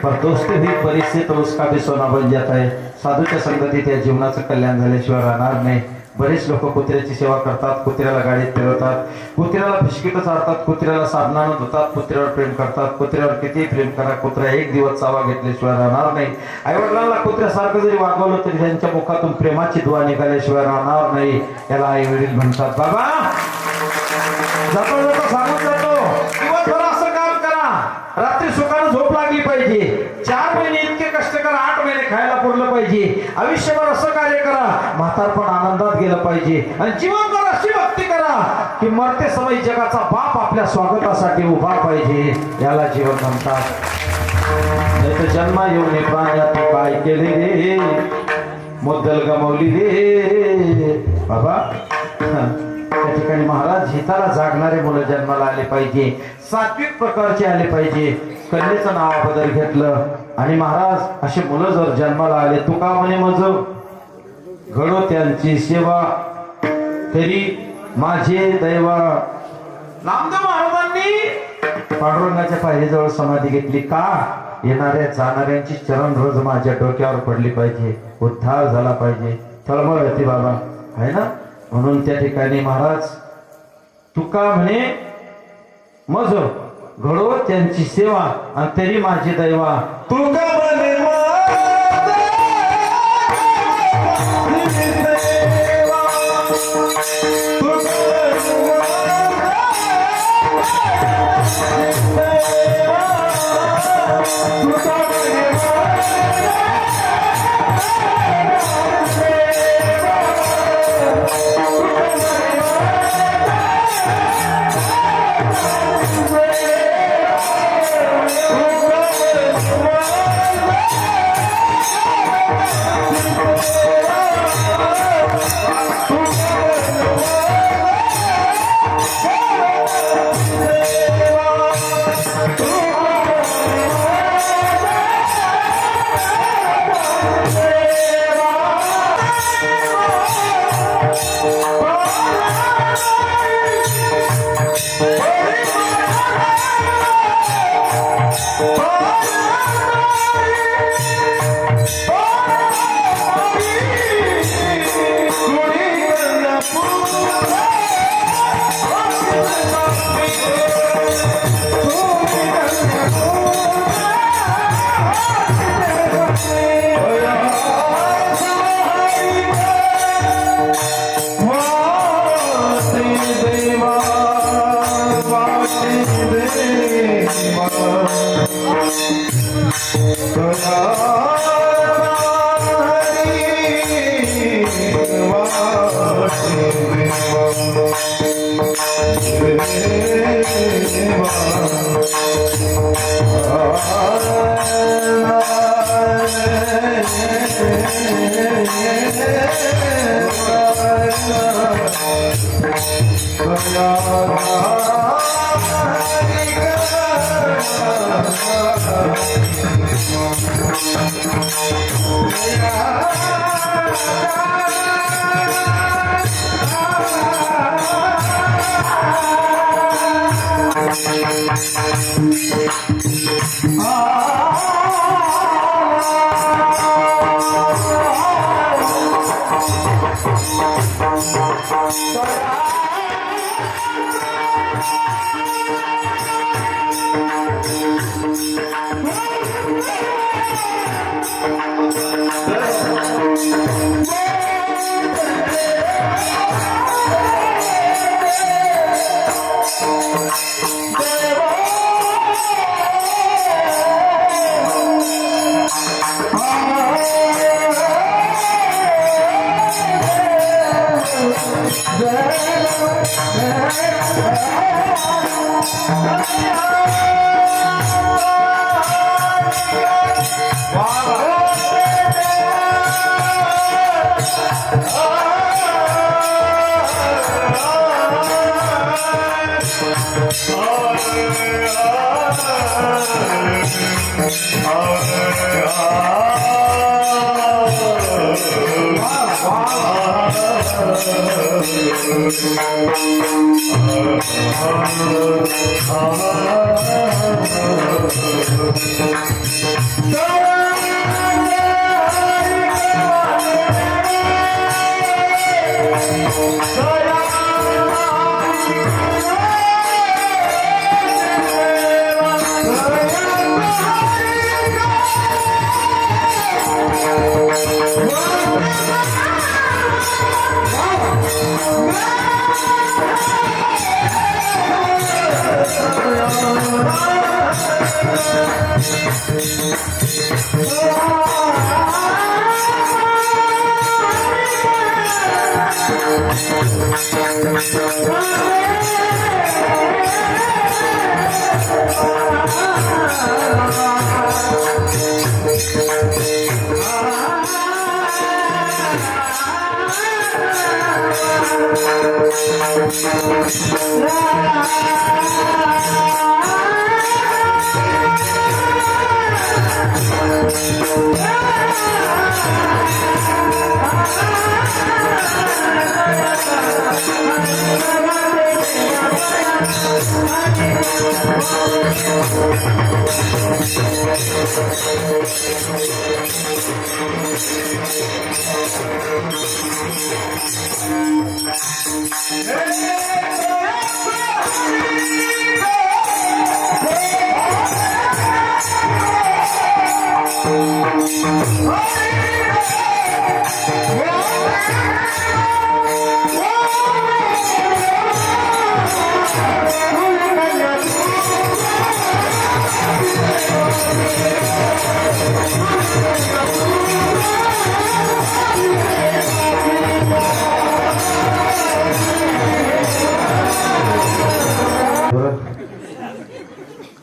पर दोस्ती हुई परिस्थिती तो उसका भी सोना बन जाता है. साधूच्या संगतीत या जीवनाचं कल्याण झाल्याशिवाय राहणार नाही. बरेच लोक कुत्र्याची सेवा करतात, कुत्र्याला गाडीत फिरवतात, कुत्र्याला फिशकीत चारतात, कुत्र्याला साबणानं धुतात, कुत्र्यावर प्रेम करतात. कुत्र्यावर किती प्रेम करा, कुत्रा एक दिवस चावा घेतल्याशिवाय राहणार नाही. आईवडिलांना कुत्र्यासारखं जरी वागवलं तरी त्यांच्या मुखातून प्रेमाची दुवा निघाल्याशिवाय राहणार नाही. याला आई वडील म्हणतात. बाबा जातो जातो सांगून जातो, दिवसभर असं काम करा, रात्री सुखानं झोप लागली पाहिजे. 4 महिने इतके कष्ट करा, 8 महिने खायला पुरलं पाहिजे. आयुष्यभर असं कार्य करा, म्हातारपण आनंदात गेलं पाहिजे. आणि जीवनभर अशी भक्ती करा की मरते समय जगाचा बाप आपल्या स्वागतासाठी उभा पाहिजे. याला जीवन म्हणतात. जन्मा येऊन प्राण्यात काय केले रे, मुद्दल गमावली रे. बाबा त्या ठिकाणी महाराज हिताला जागणारे मुलं जन्माला आले पाहिजे, सात्विक प्रकारचे आले पाहिजे. कन्येचं नाव बदल घेतलं आणि महाराज असे मुलं जर जन्माला आले, तुका म्हणे मज घडो त्यांची सेवा, तरी माझे दैवा. नामदेव महाराजांनी पांडुरंगाच्या पायरीजवळ समाधी घेतली. का? येणाऱ्या जाणाऱ्यांची चरण रोज माझ्या डोक्यावर पडली पाहिजे, उद्धार झाला पाहिजे. तळमळ होती बाबा, आहे ना. म्हणून त्या ठिकाणी महाराज तुका म्हणे मज घडो त्यांची सेवा, आणि तरी माझी दैवा. तुका म्हणे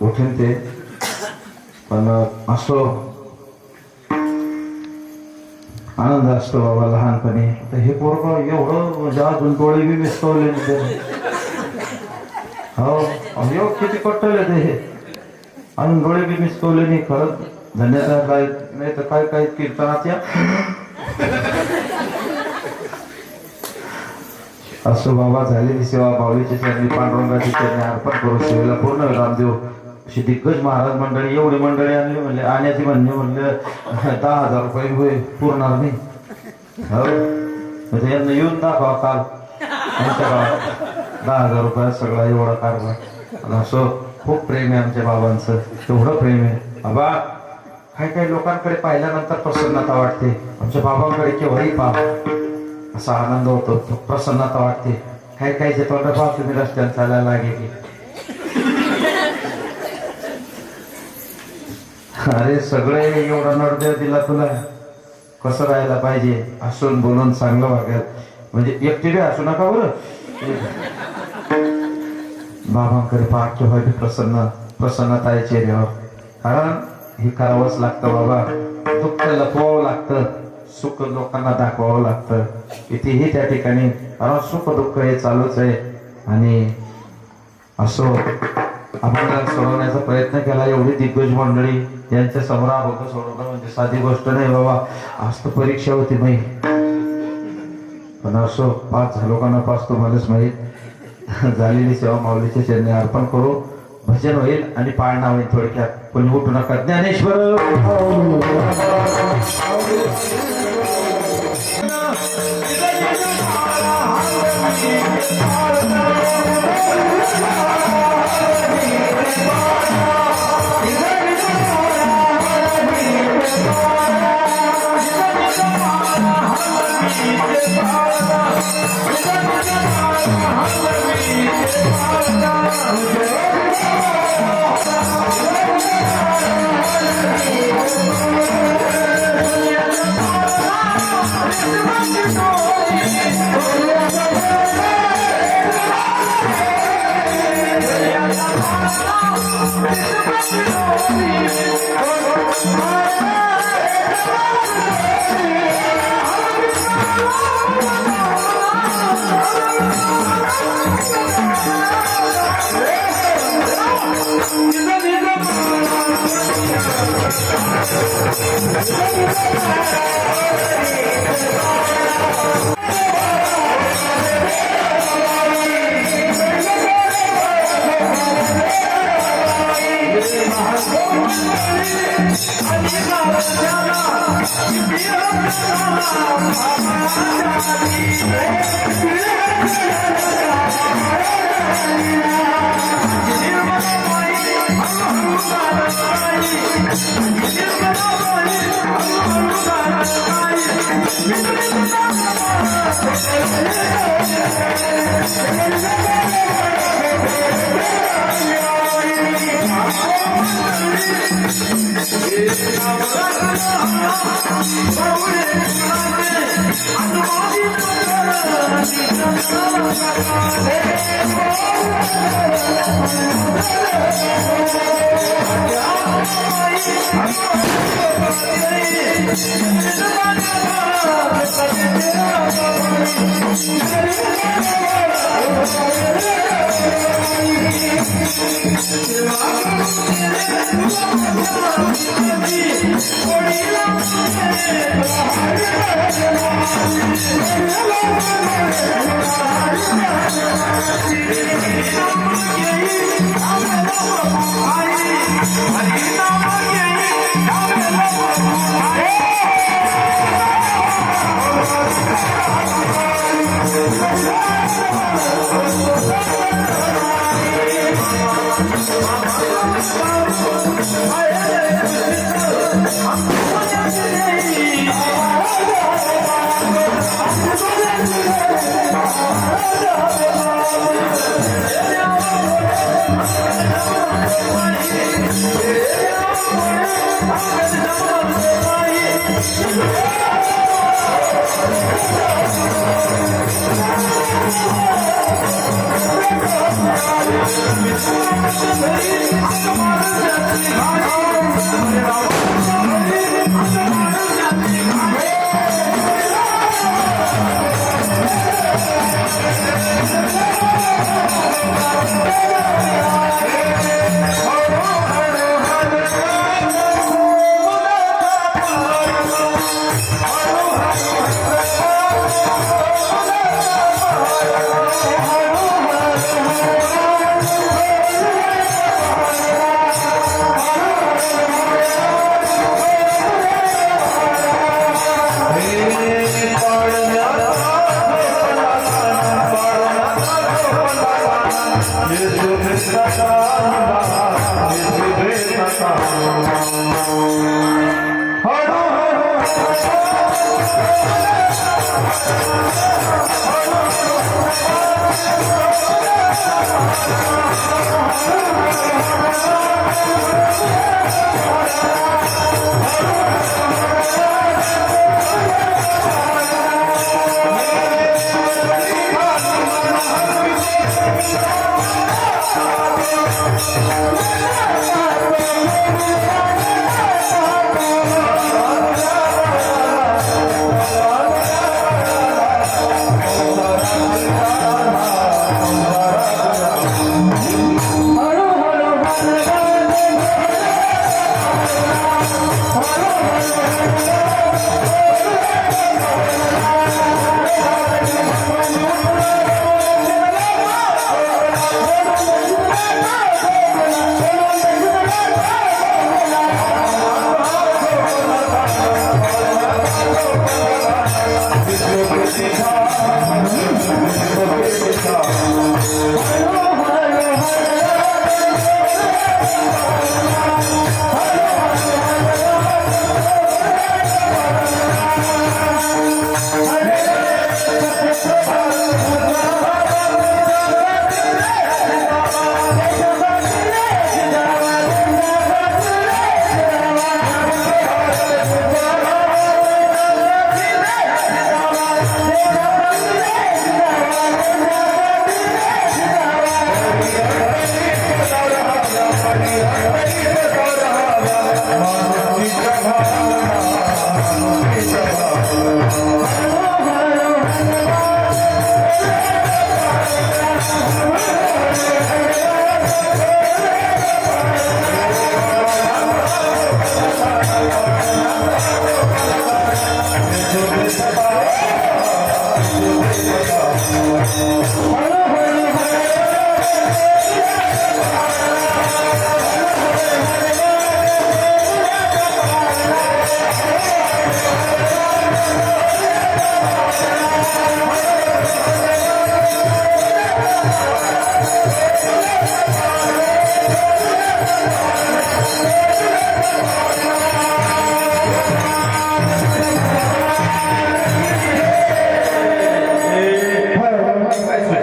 उठून ते पण असो आनंद असतो बाबा लहानपणी. तर हे पोरग एवढं म्हणजे अजून डोळे बी मिसकवले हो किती कट्टले ते हे अजून डोळे बी मिसकवले नाही. खरंच धन्यवाद. काय नाही तर काय काय कीर्तनात या असो बाबा. झालेली सेवा बावलीची चरणी पांडुरंगाची चरणी अर्पण करू. सेवेला पूर्ण रामदेव अशी दिग्गज महाराज मंडळी एवढी मंडळी आणली म्हणले आण्याची म्हणणे म्हणलं 10,000 रुपये होय पुरणार नाही. हो म्हणजे यांना येऊन दाखवा काल आमच्या गावात 10,000 रुपयात सगळा एवढा कारभार. असं खूप प्रेम आहे आमच्या बाबांचं. तेवढं प्रेम आहे बाबा. काही काही लोकांकडे पाहिल्यानंतर प्रसन्नता वाटते. आमच्या बाबांकडे केव्हाही पहा असा आनंद होतो, प्रसन्नता वाटते. काही काहीचे तोंड पहा तुम्ही रस्त्यात चालायला लागेल. अरे सगळे एवढा नरदेव दिला तुला, कसं राहायला पाहिजे. हसून बोलून चांगलं वागेल म्हणजे एकटी असू नका बरं. बाबांकडे पहा केव्हा बी प्रसन्नता आहे चेहऱ्यावर. कारण हे करावंच लागतं बाबा. दुःख लपवावं लागतं, सुख लोकांना दाखवावं लागतं. इथेही त्या ठिकाणी कारण सुख दुःख हे चालूच आहे. आणि असो आपण सोडवण्याचा प्रयत्न केला. एवढी दिग्गज मंडळी यांच्या समोर होतं सोडवणं म्हणजे साधी गोष्ट नाही बाबा. आज तर परीक्षा होती माही, पण असो 5 लोकांना 5 तुम्हालाच माहीत. झालेली सेवा माऊलीच्या चरणी अर्पण करू. भजन होईल आणि पाळणा होईल थोडक्यात. कोणी उठू नका. ज्ञानेश्वर